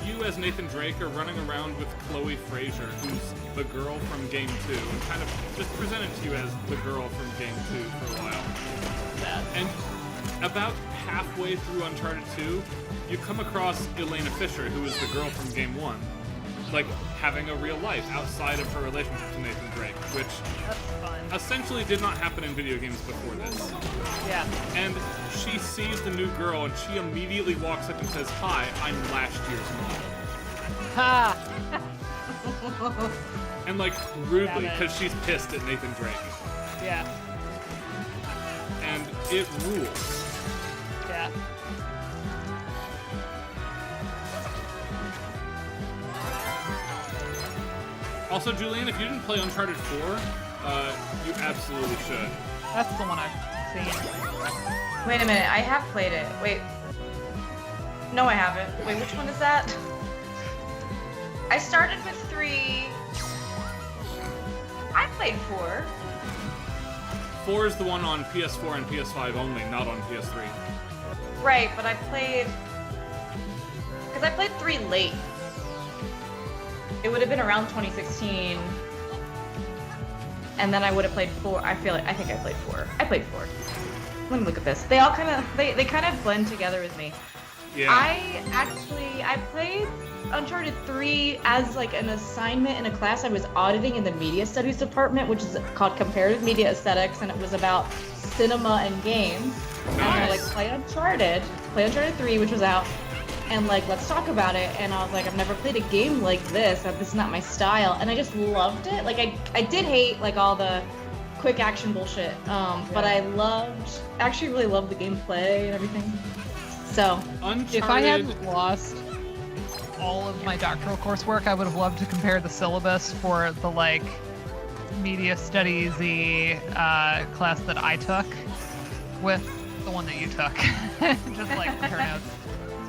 you as Nathan Drake are running around with Chloe Fraser, who's the girl from Game 2, and kind of just presented to you as the girl from Game 2 for a while. And about halfway through Uncharted 2, you come across Elena Fisher, who is the girl from Game 1, like having a real life outside of her relationship to Nathan Drake, which That's fun. essentially did not happen in video games before this. Yeah. And she sees the new girl and she immediately walks up and says, "Hi, I'm last year's model." Ha! And like rudely, Damn it. because she's pissed at Nathan Drake. Yeah. And it rules. Yeah. Also, Julian, if you didn't play Uncharted 4, you absolutely should. That's the one I've seen. Wait a minute, I have played it. Wait. No, I haven't. Wait, which one is that? I started with 3. I played 4. 4 is the one on PS4 and PS5 only, not on PS3. Right, but I played... Because I played 3 late. It would have been around 2016. And then I would have played 4. I think I played 4. I played 4. Let me look at this. They all kind of... They kind of blend together with me. Yeah. I played Uncharted 3 as like an assignment in a class I was auditing in the media studies department, which is called comparative media aesthetics, and it was about cinema and games. And I like play Uncharted 3, which was out, and like let's talk about it. And I was like, I've never played a game like this. This is not my style, and I just loved it. Like I did hate like all the quick action bullshit, but I actually really loved the gameplay and everything. So, Uncharted... If I hadn't lost all of my doctoral coursework, I would have loved to compare the syllabus for the like media studies-y class that I took with the one that you took. Just like compare notes.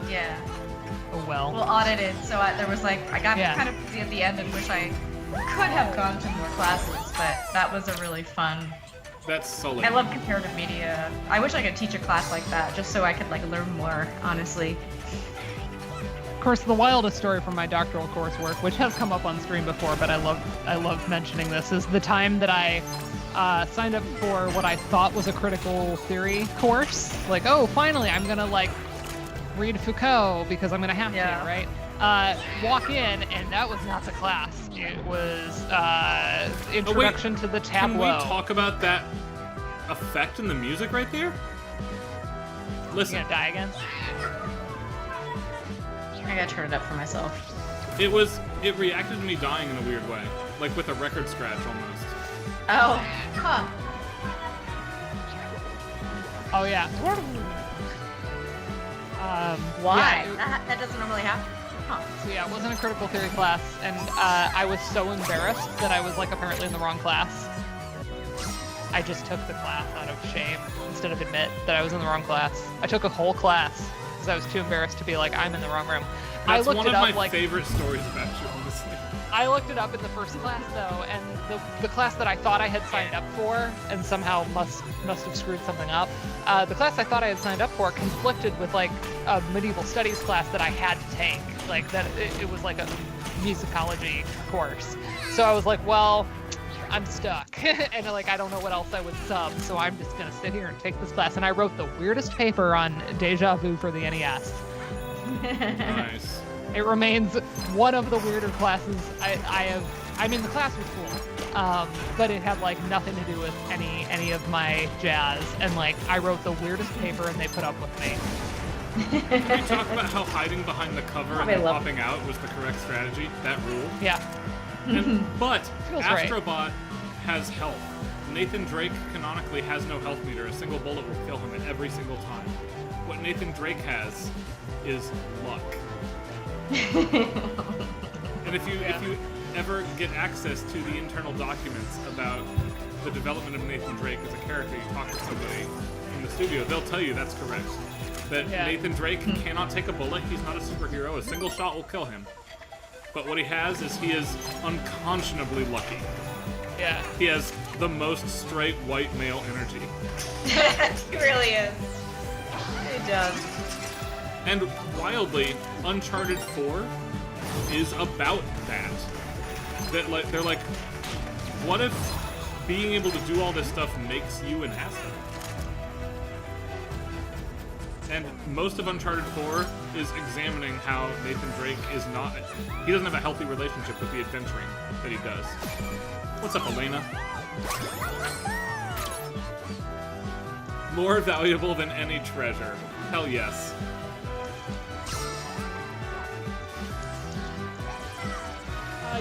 yeah. Oh well. Well, audited, so there was like, I got Yeah. kind of busy at the end and wish I could have gone to more classes, but that was a really fun. That's solid. I love comparative media. I wish I could teach a class like that, just so I could like learn more, honestly. Of course, the wildest story from my doctoral coursework, which has come up on stream before, but I love mentioning this, is the time that I signed up for what I thought was a critical theory course. Like, oh, finally, I'm gonna like read Foucault because I'm gonna have Yeah. to, right? Walk in, and that was not the class. It was Introduction to the Can we Tableau. talk about that effect in the music right there? You Listen, gonna die again? I gotta turn it up for myself. it reacted to me dying in a weird way. Like with a record scratch almost. Oh, huh. Oh yeah. Why? Yeah, That doesn't normally happen. Huh. So yeah, it wasn't a critical theory class, and I was so embarrassed that I was like apparently in the wrong class. I just took the class out of shame instead of admit that I was in the wrong class. I took a whole class because I was too embarrassed to be like, I'm in the wrong room. That's looked one it of up, my like, favorite stories about you, honestly. I looked it up in the first class though, and the class that I thought I had signed up for, and somehow must have screwed something up. The class I thought I had signed up for conflicted with like a medieval studies class that I had to take. Like that, it was like a musicology course. So I was like, well, I'm stuck, and like I don't know what else I would sub, so I'm just gonna sit here and take this class. And I wrote the weirdest paper on deja vu for the NES. Nice. It remains one of the weirder classes I have. I mean, the class was cool, but it had like nothing to do with any of my jazz. And like, I wrote the weirdest paper, and they put up with me. Can you talk about how hiding behind the cover and then popping out was the correct strategy? That rule. Yeah. But Feels Astro Bot has health. Nathan Drake canonically has no health meter. A single bullet will kill him at every single time. What Nathan Drake has is luck. And if you ever get access to the internal documents about the development of Nathan Drake as a character, you talk to somebody in the studio, they'll tell you that's correct. That Nathan Drake cannot take a bullet. He's not a superhero. A single shot will kill him. But what he has is he is unconscionably lucky. Yeah. He has the most straight white male energy. He really is. He does. And wildly, Uncharted 4 is about that. That like they're like, what if being able to do all this stuff makes you an asshole? And most of Uncharted 4 is examining how Nathan Drake is not... He doesn't have a healthy relationship with the adventuring that he does. What's up, Elena? More valuable than any treasure. Hell yes.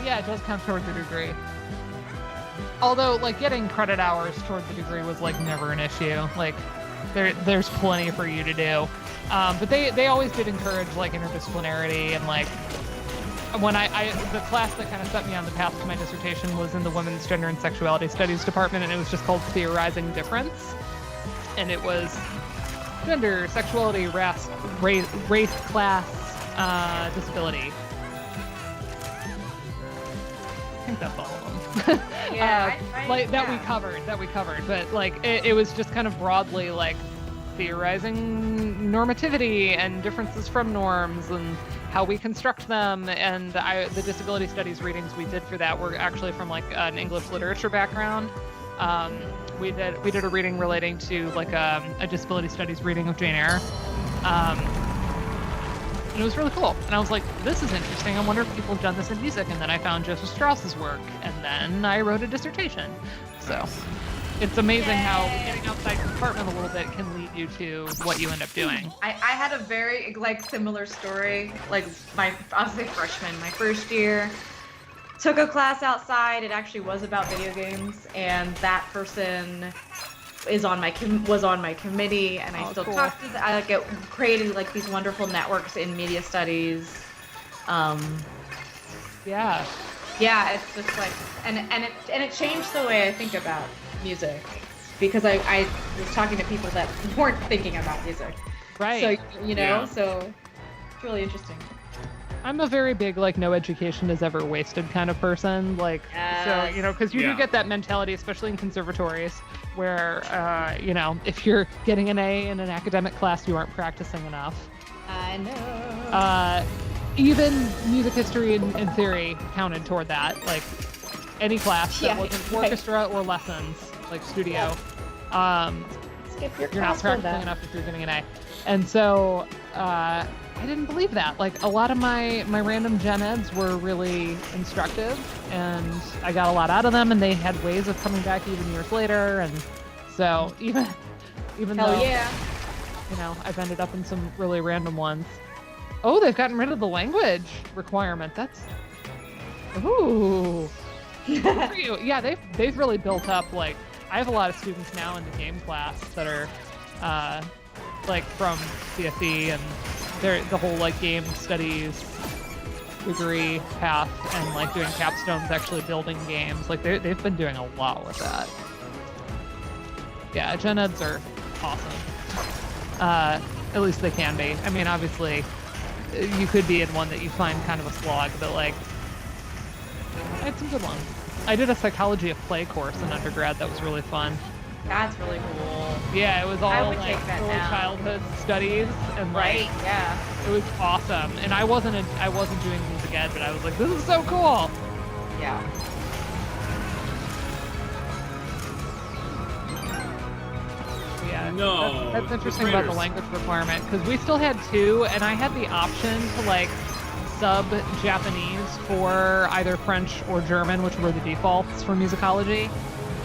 Yeah, it does count toward the degree. Although, like, getting credit hours toward the degree was, like, never an issue. Like, there's plenty for you to do. But they always did encourage, like, interdisciplinarity, and, like, when the class that kind of set me on the path to my dissertation was in the Women's Gender and Sexuality Studies department, and it was just called Theorizing Difference. And it was gender, sexuality, race, class, disability. I think that's all of them. Yeah, that we covered, but like it was just kind of broadly like theorizing normativity and differences from norms and how we construct them. And the disability studies readings we did for that were actually from like an English literature background. We did a reading relating to like a disability studies reading of Jane Eyre. And it was really cool. And I was like, this is interesting. I wonder if people have done this in music. And then I found Joseph Strauss's work. And then I wrote a dissertation. So it's amazing how getting outside your department a little bit can lead you to what you end up doing. I had a very like similar story. Like I was a freshman, my first year. Took a class outside. It actually was about video games. And that person was on my committee, and I still talk to them. I like created like these wonderful networks in media studies. Yeah, it's just like and it changed the way I think about music, because I was talking to people that weren't thinking about music. Right. So so it's really interesting. I'm a very big, like, no education is ever wasted kind of person. Like, so, because you do get that mentality, especially in conservatories, where, if you're getting an A in an academic class, you aren't practicing enough. I know. Even music history and theory counted toward that. Like, any class that wasn't orchestra or lessons, like studio, Skip your you're not class practicing enough if you're getting an A. And so, I didn't believe that. Like, a lot of my random gen eds were really instructive, and I got a lot out of them, and they had ways of coming back even years later. And so even though I've ended up in some really random ones. Oh, they've gotten rid of the language requirement. That's ooh. Good for you. Yeah, they've really built up. Like, I have a lot of students now in the game class that are like from CSE, and they're the whole like game studies degree path, and like doing capstones, actually building games. Like they've been doing a lot with that. Yeah, gen eds are awesome. At least they can be. I mean, obviously you could be in one that you find kind of a slog, but like I had some good ones. I did a psychology of play course in undergrad that was really fun. That's really cool. Yeah, it was all I would like take that early now. childhood studies and Right? like Yeah. it was awesome. And I wasn't doing music ed, but I was like, this is so cool. Yeah. Yeah, No, that's the interesting about the graders. language requirement because we still had 2, and I had the option to like sub Japanese for either French or German, which were the defaults for musicology.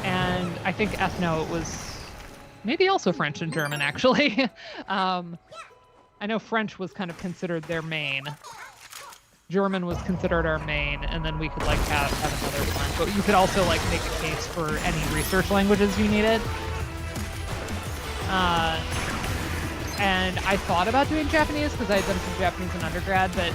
And I think ethno, it was maybe also French and German actually. I know French was kind of considered their main. German was considered our main, and then we could like have another one. But you could also like make a case for any research languages you needed. And I thought about doing Japanese because I had done some Japanese in undergrad, but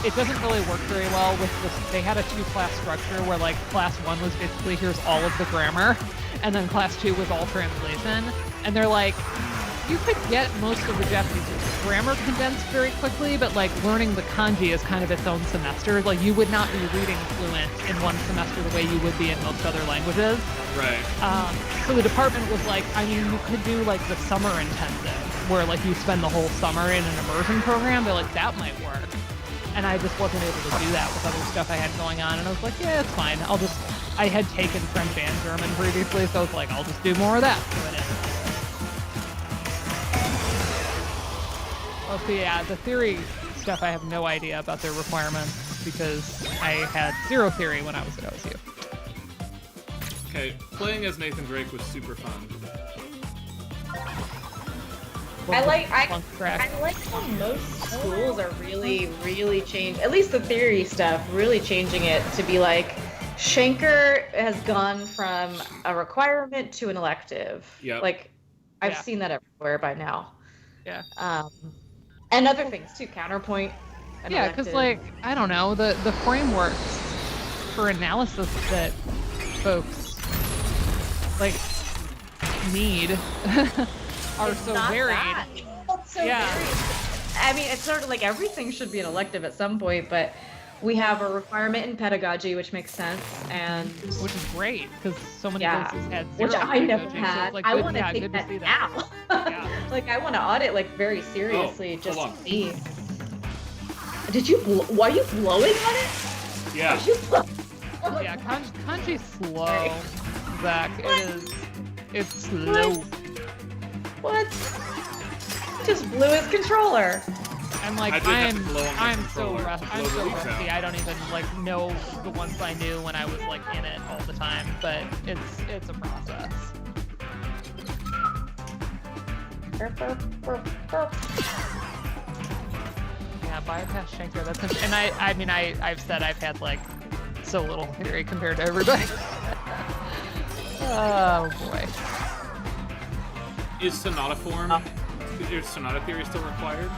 it doesn't really work very well with this. They had a 2-class structure where like class 1 was basically here's all of the grammar, and then class 2 was all translation. And they're like, you could get most of the Japanese grammar condensed very quickly, but like learning the kanji is kind of its own semester. Like you would not be reading fluent in one semester the way you would be in most other languages. Right. So the department was like, I mean, you could do like the summer intensive where like you spend the whole summer in an immersion program, but like that might work. And I just wasn't able to do that with other stuff I had going on. And I was like, yeah, it's fine. I had taken French and German previously, so I was like, I'll just do more of that. Well, so yeah, the theory stuff, I have no idea about their requirements because I had 0 theory when I was at OSU. Okay, playing as Nathan Drake was super fun. I like Crack. I like how most schools are really changed. At least the theory stuff, really changing it to be like Schenker has gone from a requirement to an elective. Yep. Like I've Yeah. seen that everywhere by now. Yeah. And other things too. Counterpoint. an Yeah, because elective. like I don't know, the frameworks for analysis that folks like need are It's so not varied. that. It's so Yeah. varied. I mean, it's sort of like everything should be an elective at some point, but we have a requirement in pedagogy, which makes sense, and Which is great because so many Yeah. places had which zero I never pedagogy, so had. it's, like, I good- want to yeah, take good that to see now. Yeah. Like I want to audit like very seriously. Oh, just hold on. to see. Did you? Why are you blowing on it? Yeah. Did you blow? Oh my Yeah, God. kanji's slow, Zach. What? It's slow. What? Just blew his controller. I'm like I did have to blow on my I'm so controller to I'm blow so the leaves rusty. out. I don't even like know the ones I knew when I was like in it all the time, but it's a process. Yeah, bypass Schenker. That's and I mean I've said I've had like so little theory compared to everybody. Oh boy. Is sonata form? Is sonata theory still required,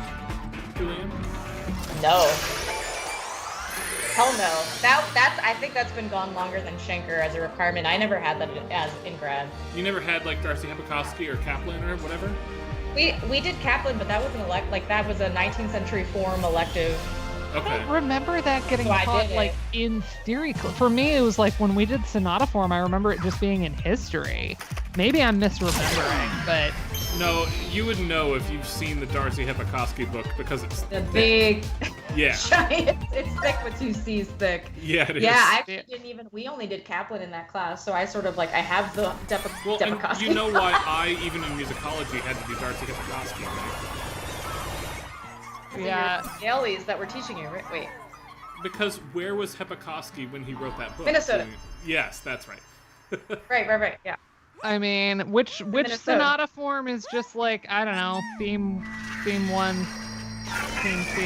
Julian? No. Hell no. That's I think that's been gone longer than Schenker as a requirement. I never had that as in grad. You never had like Darcy Hepikowski or Kaplan or whatever? We did Kaplan, but that was that was a 19th century form elective. I Okay. don't remember that getting So I taught did it. like in theory. For me, it was like when we did sonata form. I remember it just being in history. Maybe I'm misremembering, but No, you would know if you've seen the Darcy Hepikowski book because it's The thick. big Yeah. giant. It's thick with 2 C's thick. Yeah, it is. Yeah, I actually didn't even. We only did Kaplan in that class, so I sort of like I have the Well, and Hepikowski. you know why I, even in musicology, had to do Darcy Hepikowski, right? yeah, Yaleys that were teaching you, right? Wait. Because where was Hepikowski when he wrote that book? Minnesota. Yes, that's right. Right. Yeah. I mean, which Minnesota. sonata form is just like I don't know, theme 1, theme 2.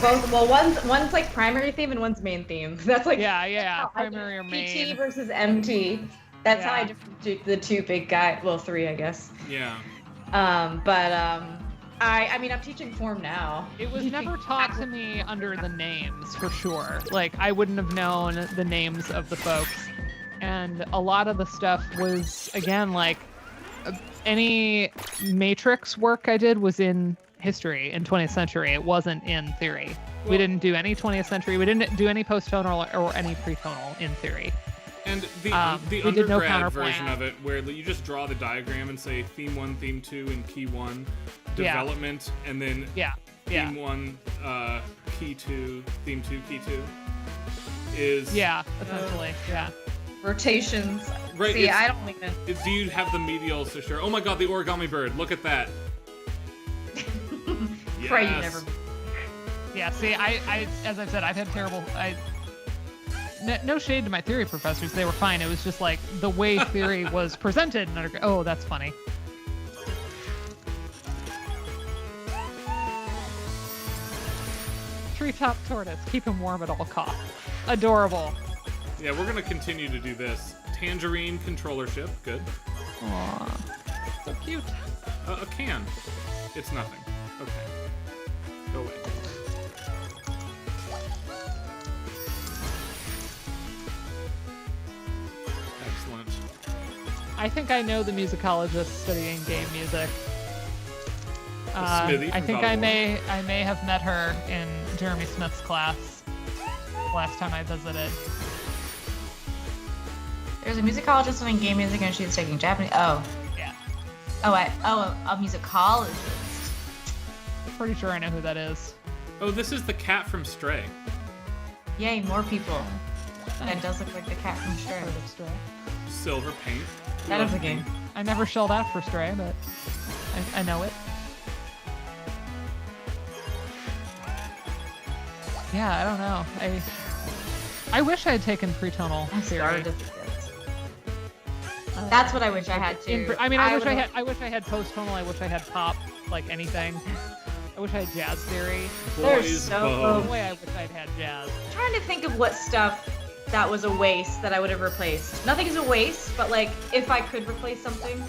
Both. Well, one's like primary theme and one's main theme. That's like Yeah, how I do primary or PT main. versus MT. That's how I Yeah. do the 2 big guys. Well, 3, I guess. Yeah. I mean, I'm teaching form now. It was never taught to me under the names for sure. Like I wouldn't have known the names of the folks, and a lot of the stuff was again like any Matrix work I did was in history in 20th century. It wasn't in theory. We didn't do any 20th century. We didn't do any post-tonal or any pre-tonal in theory. And the we did no undergrad counterpoint. version of it, where you just draw the diagram and say theme 1, theme 2, and key 1, development, and then theme 1, key 2, theme 2, key 2, is... essentially, Rotations. Right, See, I don't even... Do you have the medials to share? Oh my god, the origami bird, look at that. Pray you Yes. never. Yeah, see, I as I've said, I've had terrible... No shade to my theory professors, they were fine. It was just like the way theory was presented in undergrad. Oh, that's funny. Treetop tortoise, keep him warm at all costs. Adorable. Yeah, we're gonna continue to do this. Tangerine controllership, good. Aww, so cute. A can. It's nothing. Okay. Go away. Excellent. I think I know the musicologist studying game music. Smithy I from think God I of War. may have met her in Jeremy Smith's class last time I visited. There's a musicologist studying game music and she's taking Japanese. Oh. Yeah. A musicologist. Pretty sure I know who that is. Oh, this is the cat from Stray. Yay, more people. That does look like the cat from Stray. Heard of Stray. Silver paint. That Love is a paint. game. I never shelled out for Stray, but I know it. Yeah, I don't know. I wish I had taken pretonal I theory. started as a kid. That's what I wish I had to. I wish I had post-tonal. I wish I had pop, like anything. I wish I had jazz theory. There's Boys so Bow. No way I wish I'd had jazz. I'm trying to think of what stuff that was a waste that I would have replaced. Nothing is a waste, but like if I could replace something.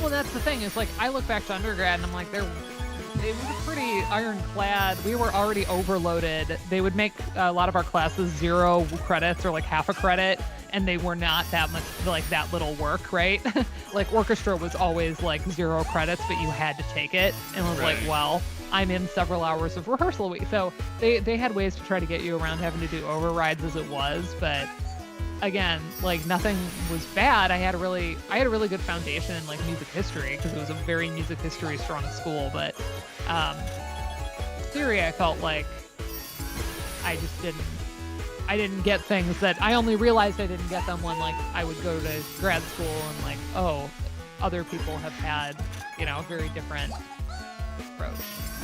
Well, that's the thing, is like I look back to undergrad and I'm like, it was pretty ironclad. We were already overloaded. They would make a lot of our classes 0 credits or like half a credit, and they were not that much, like that little work, right? Like orchestra was always like 0 credits, but you had to take it, and was like, Right. well, I'm in several hours of rehearsal a week. So they had ways to try to get you around having to do overrides as it was, but again, like nothing was bad. I had a really good foundation in like music history because it was a very music history strong school, but theory, I felt like I just didn't get things that I only realized I didn't get them when like I would go to grad school and like, oh, other people have had, a very different approach.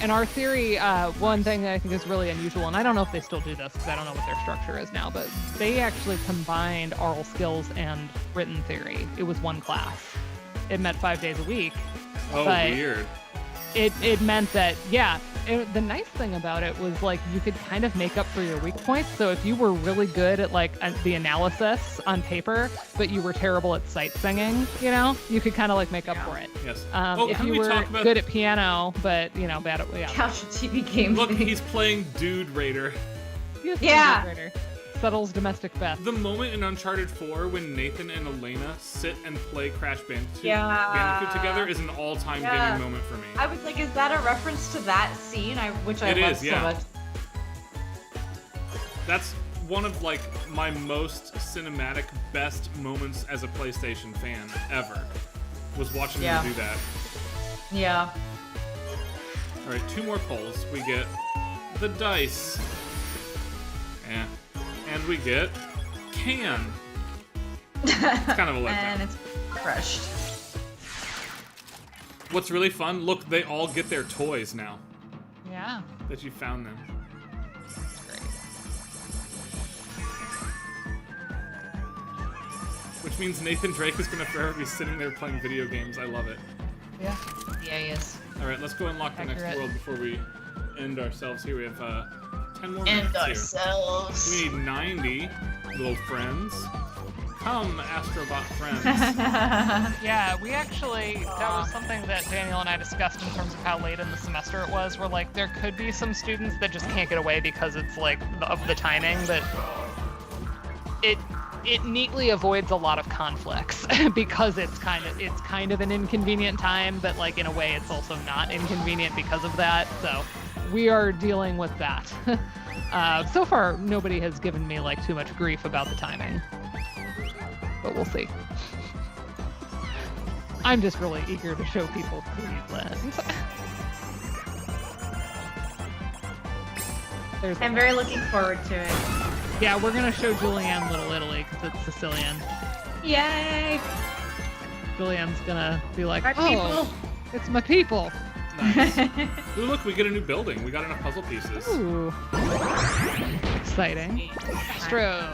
And our theory, one thing that I think is really unusual, and I don't know if they still do this because I don't know what their structure is now, but they actually combined oral skills and written theory. It was one class. It met 5 days a week. Oh, But- weird. It meant that, the nice thing about it was like you could kind of make up for your weak points. So if you were really good at like the analysis on paper, but you were terrible at sight singing, you could kind of like make up for it. Yes. If can you we were talk about... good at piano, but bad at Couch TV game. Look, thing. he's playing Dude Raider. Yeah. Settles domestic best. The moment in Uncharted 4 when Nathan and Elena sit and play Crash Bandicoot, Yeah. together is an all-time Yeah. gaming moment for me. I was like, is that a reference to that scene? Which I It love is, so yeah. much. That's one of like my most cinematic best moments as a PlayStation fan ever. Was watching Yeah. them do that. Yeah. All right, 2 more polls. We get the dice. Yeah. And we get can. It's kind of a And letdown. it's crushed. What's really fun, look, they all get their toys now Yeah. that you found them. That's great. Which means Nathan Drake is going to forever be sitting there playing video games. I love it. Yeah. Yeah, yes. All right, let's go unlock the next Accurate. world before we end ourselves here. We have 10 more And minutes here. ourselves. We need 90 little friends. Come, Astro Bot friends. Yeah, we actually, that was something that Daniel and I discussed in terms of how late in the semester it was, where like there could be some students that just can't get away because it's like of the timing, but it neatly avoids a lot of conflicts because it's kind of an inconvenient time, but like in a way it's also not inconvenient because of that. So we are dealing with that. So far, nobody has given me like too much grief about the timing, but we'll see. I'm just really eager to show people Cleveland. I'm very looking forward to it. Yeah, we're gonna show Julianne Little Italy because it's Sicilian. Yay! Julianne's gonna be like, Our people. It's my people. Nice. Ooh, look, we get a new building. We got enough puzzle pieces. Ooh. Exciting. Astro.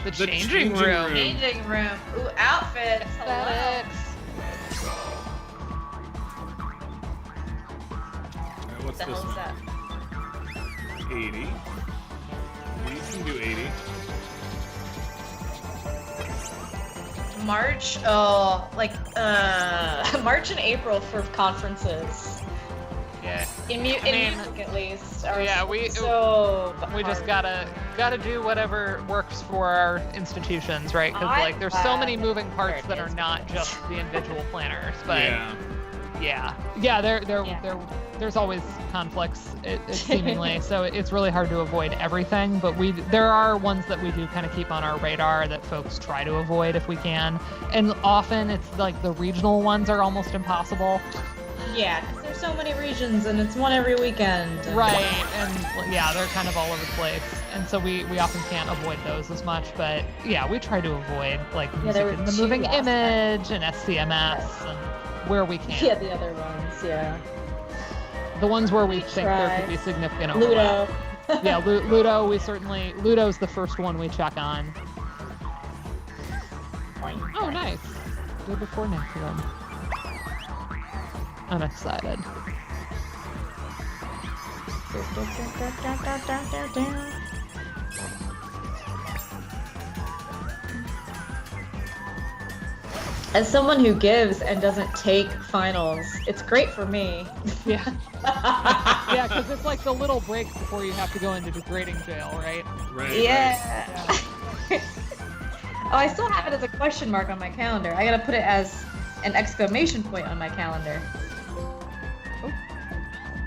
The changing changing room. Changing room. Ooh, outfits. Hello. Aesthetics. Alright, what's The this hell is one? that? 80. We can do 80. March, March and April for conferences. Yeah. In mean, music, at least. Are yeah, we just hard. gotta do whatever works for our institutions, right? Because like there's so many moving parts that are not just the individual planners, but yeah, there's always conflicts, it seemingly. So it's really hard to avoid everything, but there are ones that we do kind of keep on our radar that folks try to avoid if we can. And often it's like the regional ones are almost impossible. Yeah, because there's so many regions and it's one every weekend. Right, and yeah, they're kind of all over the place. And so we often can't avoid those as much, but yeah, we try to avoid like music in the moving image and SCMS and where we can. Yeah, the other ones, yeah. The ones where we think there could be significant overlap. Ludo. Yeah, Ludo, Ludo's the first one we check on. Oh, nice. Day before next one. I'm excited. As someone who gives and doesn't take finals, it's great for me. Yeah. Yeah, because it's like the little break before you have to go into degrading jail, right? Right. Yeah. Oh, I still have it as a question mark on my calendar. I gotta put it as an exclamation point on my calendar.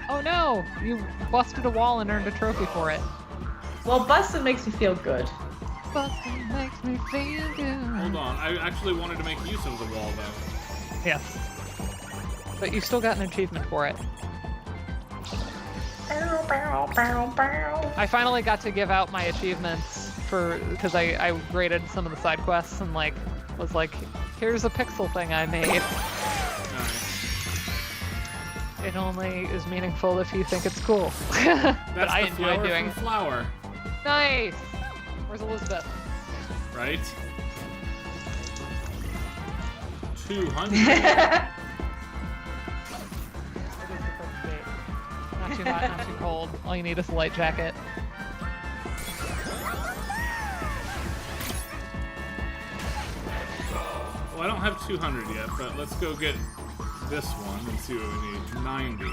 Oh no! You busted a wall and earned a trophy for it. Well, busting makes me feel good. Busting makes me feel good. Hold on. I actually wanted to make use of the wall, though. Yes. But you still got an achievement for it. I finally got to give out my achievements because I graded some of the side quests and like was like, here's a pixel thing I made. Nice. It only is meaningful if you think it's cool. But That's I the enjoy flower doing. from Flower, Nice. Where's Elizabeth? right? 200. It is the perfect date. Not too hot, not too cold. All you need is a light jacket. Well, I don't have 200 yet, but let's go get this one and see what we need. 90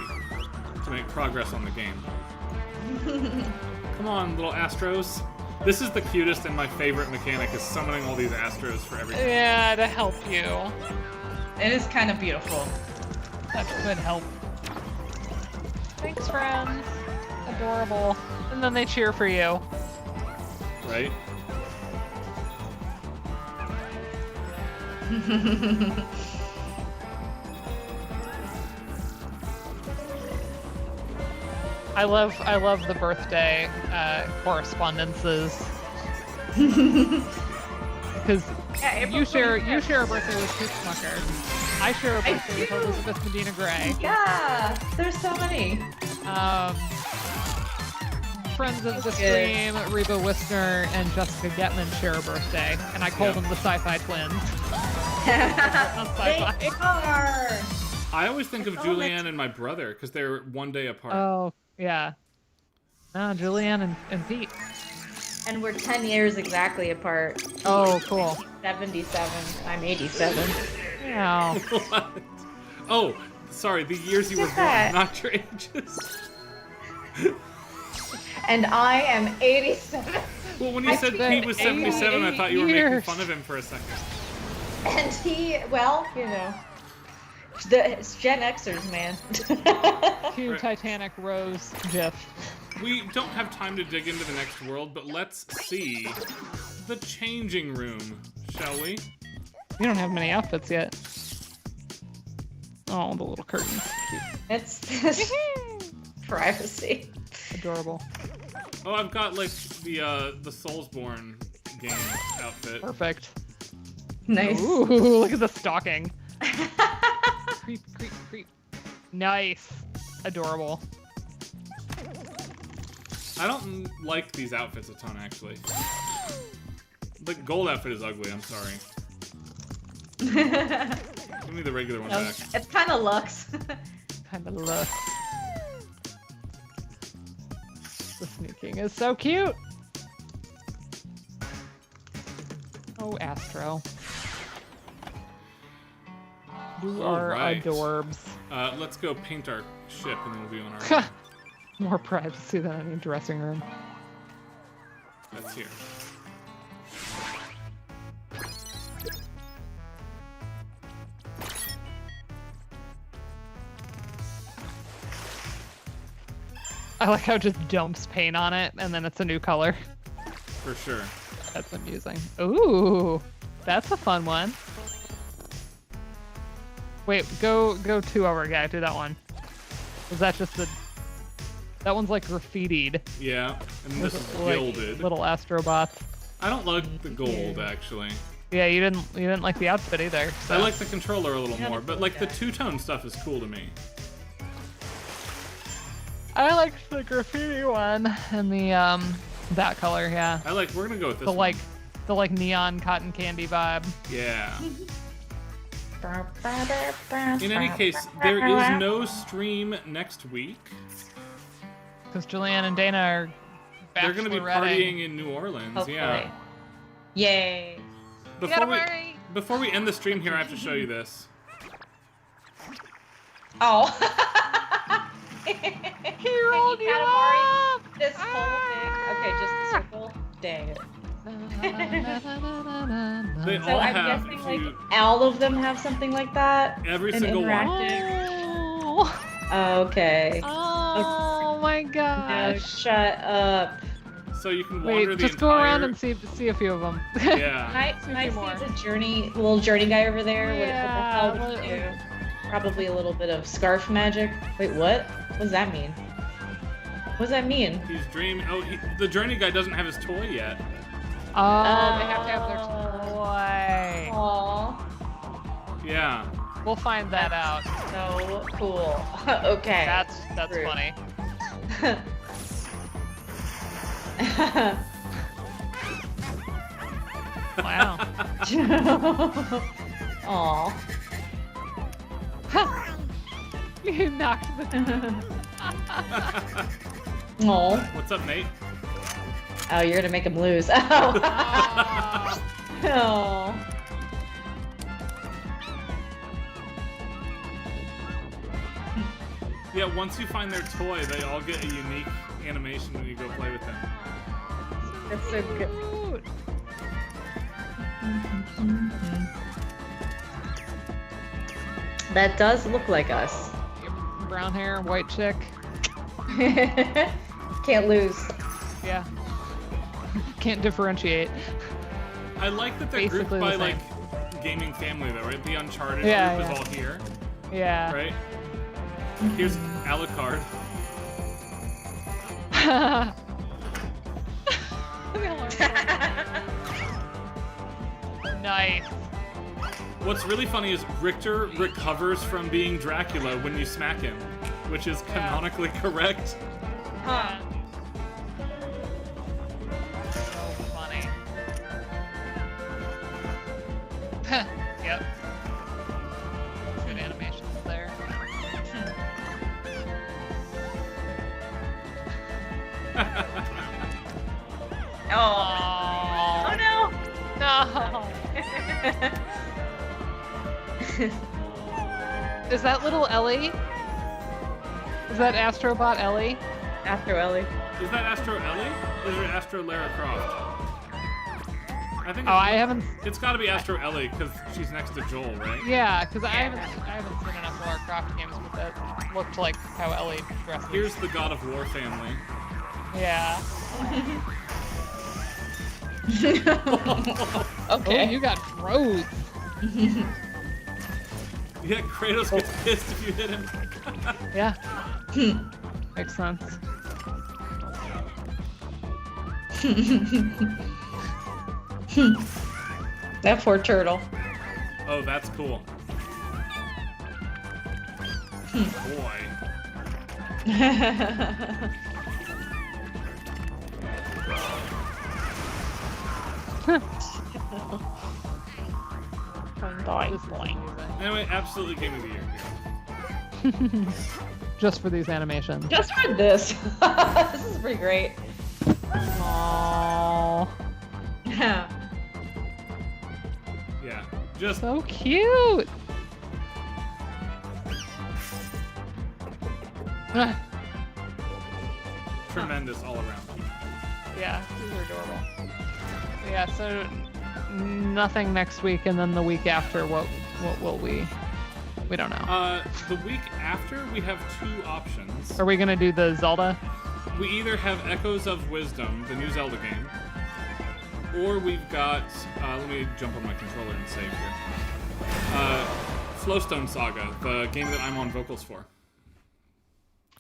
to make progress on the game. Come on, little Astros. This is the cutest and my favorite mechanic is summoning all these Astros for everything. Yeah, to help you. It is kind of beautiful. That could help. Thanks, friends. Adorable. And then they cheer for you. Right? I love the birthday correspondences. Because you share a birthday with Pete Smucker. I share a birthday with Elizabeth Medina Gray. Yeah, there's so many. Friends of the stream, Reba Wisner and Jessica Getman share a birthday, and I call them the Sci-Fi Twins. Not sci-fi. They are. I always think of Julianne and my brother because they're one day apart. Oh, yeah. No, Julianne and Pete. And we're 10 years exactly apart. Oh, cool. 77. I'm 87. Yeah. What? Oh, sorry, the years you were born, that? not your ages. And I am 87. Well, when you said tweeted Pete was 77, I thought you were making fun of him for a second. And he, well, you know, it's Gen Xers, man. Cue Right. Titanic Rose GIF. We don't have time to dig into the next world, but let's see the changing room, shall we? We don't have many outfits yet. Oh, the little curtains. Cute. It's privacy. Adorable. Oh, I've got like the Soulsborne game outfit. Perfect. Nice. Ooh, look at the stocking. Creep, creep, creep. Nice. Adorable. I don't like these outfits a ton, actually. The gold outfit is ugly, I'm sorry. Give me the regular one back. It's kind of Lux. Kind of look. The sneaking is so cute. Oh, Astro. You are Alright. adorbs. Let's go paint our ship and then we'll be on our way. More privacy than any dressing room. That's here. I like how it just dumps paint on it and then it's a new color. For sure. That's amusing. Ooh, that's a fun one. Wait, go 2 over, guy. Do that one. Was that just the? That one's like graffitied. Yeah, and this is Like gilded. little Astro Bots. I don't like the gold, actually. Yeah, you didn't like the outfit either. So. I like the controller a little Yeah, more, the but gold like the guy. two-tone stuff is cool to me. I like the graffiti one and the that color. Yeah, We're gonna go with this the one. like neon cotton candy vibe. Yeah. In any case, there is no stream next week. Because Julianne and Dana are They're gonna be bacheloretting. partying in New Orleans, Hopefully. yeah. Yay. Before we end the stream here, I have to show you this. Oh. He rolled you Katamari, up! this whole thing. Okay, just the circle. Dang it. They So all I'm have, guessing if like you, all of them have something like that. every An single one. interactive. Oh, Okay. oh my No, gosh. shut up. So you can wander Wait, the just entire... go around and see a few of them. Yeah. Can I more. see the journey, little journey guy over there? Yeah, What the hell would he do? Probably a little bit of scarf magic. Wait, what? What does that mean? What does that mean? He's dreaming. Oh, the journey guy doesn't have his toy yet. Oh, they have to have their toy. Aww. Yeah. We'll find that out. So cool. Okay. That's Rude. funny. Wow. Aw. You knocked the. Aw. What's up, Nate? Oh, you're gonna make him lose. Oh. Oh. Yeah, once you find their toy, they all get a unique animation when you go play with them. That's so good. Cute. That does look like us. Brown hair, white chick. Can't lose. Yeah. Can't differentiate. I like that they're Basically grouped by the same. like gaming family though, right? The Uncharted Yeah, group yeah. is all here, Yeah. right? Here's Alucard. Nice. What's really funny is Richter recovers from being Dracula when you smack him, which is canonically correct. Huh. So funny. Yep. Good animations there. Oh. Oh, no. no. Is that little Ellie? Is that Astro Bot Ellie? After Ellie. Is that Astro Ellie? Or is it Astro Lara Croft? I think. I haven't. It's got to be Astro Ellie because she's next to Joel, right? Yeah, because I haven't seen enough Lara Croft games, but that looked like how Ellie dresses. Here's the God of War family. Yeah. Okay. Oh, you got Rose. Yeah, Kratos gets pissed if you hit him. Yeah. Makes sense. That poor turtle. Oh, that's cool. Boy. Anyway, absolutely game of the year. Just for these animations. Just for this. This is pretty great. Aww. Yeah. Yeah, just So cute. tremendous all around. Yeah, these are adorable. Yeah, so nothing next week, and then the week after, what will we? We don't know. The week after, we have two options. Are we gonna do the Zelda? We either have Echoes of Wisdom, the new Zelda game, or we've got, let me jump on my controller and save here. Flowstone Saga, the game that I'm on vocals for,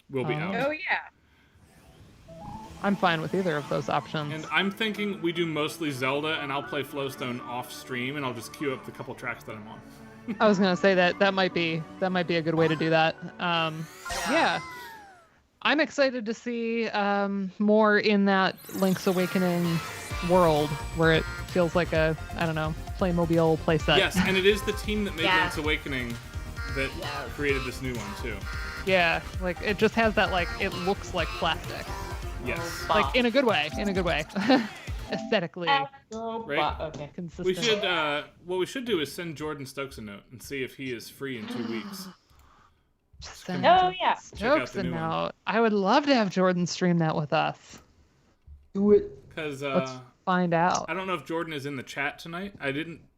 will be out. Oh yeah. I'm fine with either of those options. And I'm thinking we do mostly Zelda, and I'll play Flowstone off stream, and I'll just queue up the couple tracks that I'm on. I was gonna say that might be a good way to do that. Yeah. I'm excited to see more in that Link's Awakening world where it feels like a, I don't know, Playmobil playset. Yes, and it is the team that made Yeah. Link's Awakening that created this new one too. Yeah, like it just has that, like, it looks like plastic. Yes. Like in a good way, aesthetically Right. Okay. consistent. We should, what we should do is send Jordan Stokes a note and see if he is free in 2 weeks. Send Oh yeah. Check out Jokes the and new one. out. I would love to have Jordan stream that with us. Do it. Because Let's find out. I don't know if Jordan is in the chat tonight. I don't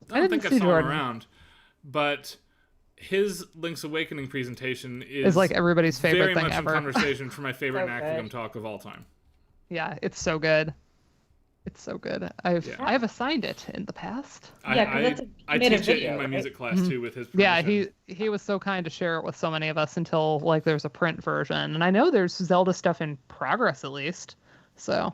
didn't think I see saw Jordan. him around. But his Link's Awakening presentation is It's like everybody's favorite very thing much ever. in conversation for my favorite So Nacogum good. talk of all time. Yeah, it's so good. It's so good. Yeah. I've assigned it in the past. Yeah, 'cause that's I made a teach it video, in my right? music class too with his Yeah, permission. he was so kind to share it with so many of us until like there's a print version. And I know there's Zelda stuff in progress at least. So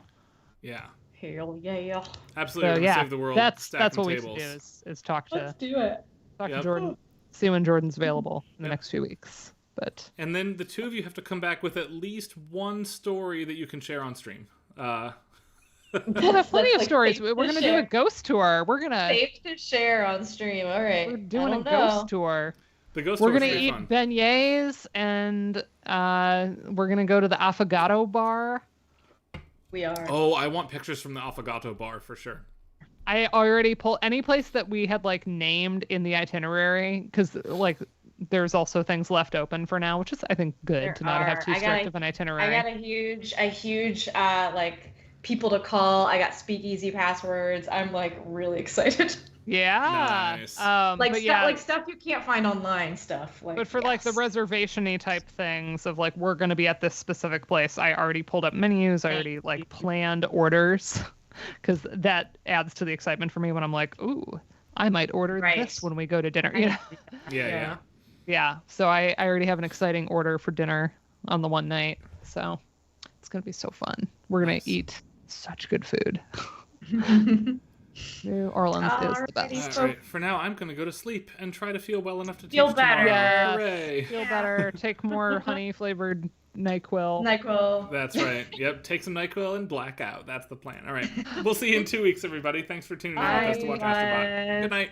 Yeah. Hell yeah. Absolutely. so We're gonna yeah, save the world. that's stacking what we should tables. do is talk to do it. Yep. Jordan, see when Jordan's available in the Yep. next few weeks. But And then the two of you have to come back with at least one story that you can share on stream. we'll have plenty of like stories. safe We're to gonna do a share. ghost tour. We're Safe to share on stream. All right. we're doing I a don't know. ghost tour. The ghost We're tour is gonna pretty eat fun. beignets and we're gonna go to the Affogato bar. We are. Oh, I want pictures from the Affogato bar for sure. I already pulled any place that we had like named in the itinerary because like there's also things left open for now, which is I think good There to not have are. too I got strict a- of an I itinerary. got a huge like people to call. I got speakeasy passwords. I'm like really excited. Yeah. Nice. Like but stuff yeah, like stuff you can't find online stuff. Like but for like the yes. reservation-y type things of like we're gonna be at this specific place, I already pulled up menus. I already like planned orders because that adds to the excitement for me when I'm like, ooh, I might order Right. this when we go to dinner. You know? Yeah. Yeah. So I already have an exciting order for dinner on the one night. So it's gonna be so fun. We're gonna Nice. eat such good food. New Orleans is the best. All right. For now, I'm gonna go to sleep and try to feel well enough to teach Feel tomorrow. better. Yes. Hooray! Feel better. Take more honey flavored NyQuil. NyQuil. That's right. Yep. Take some NyQuil and black out. That's the plan. All right. We'll see you in 2 weeks, everybody. Thanks for tuning in with us to watch Astro Bot. Good night.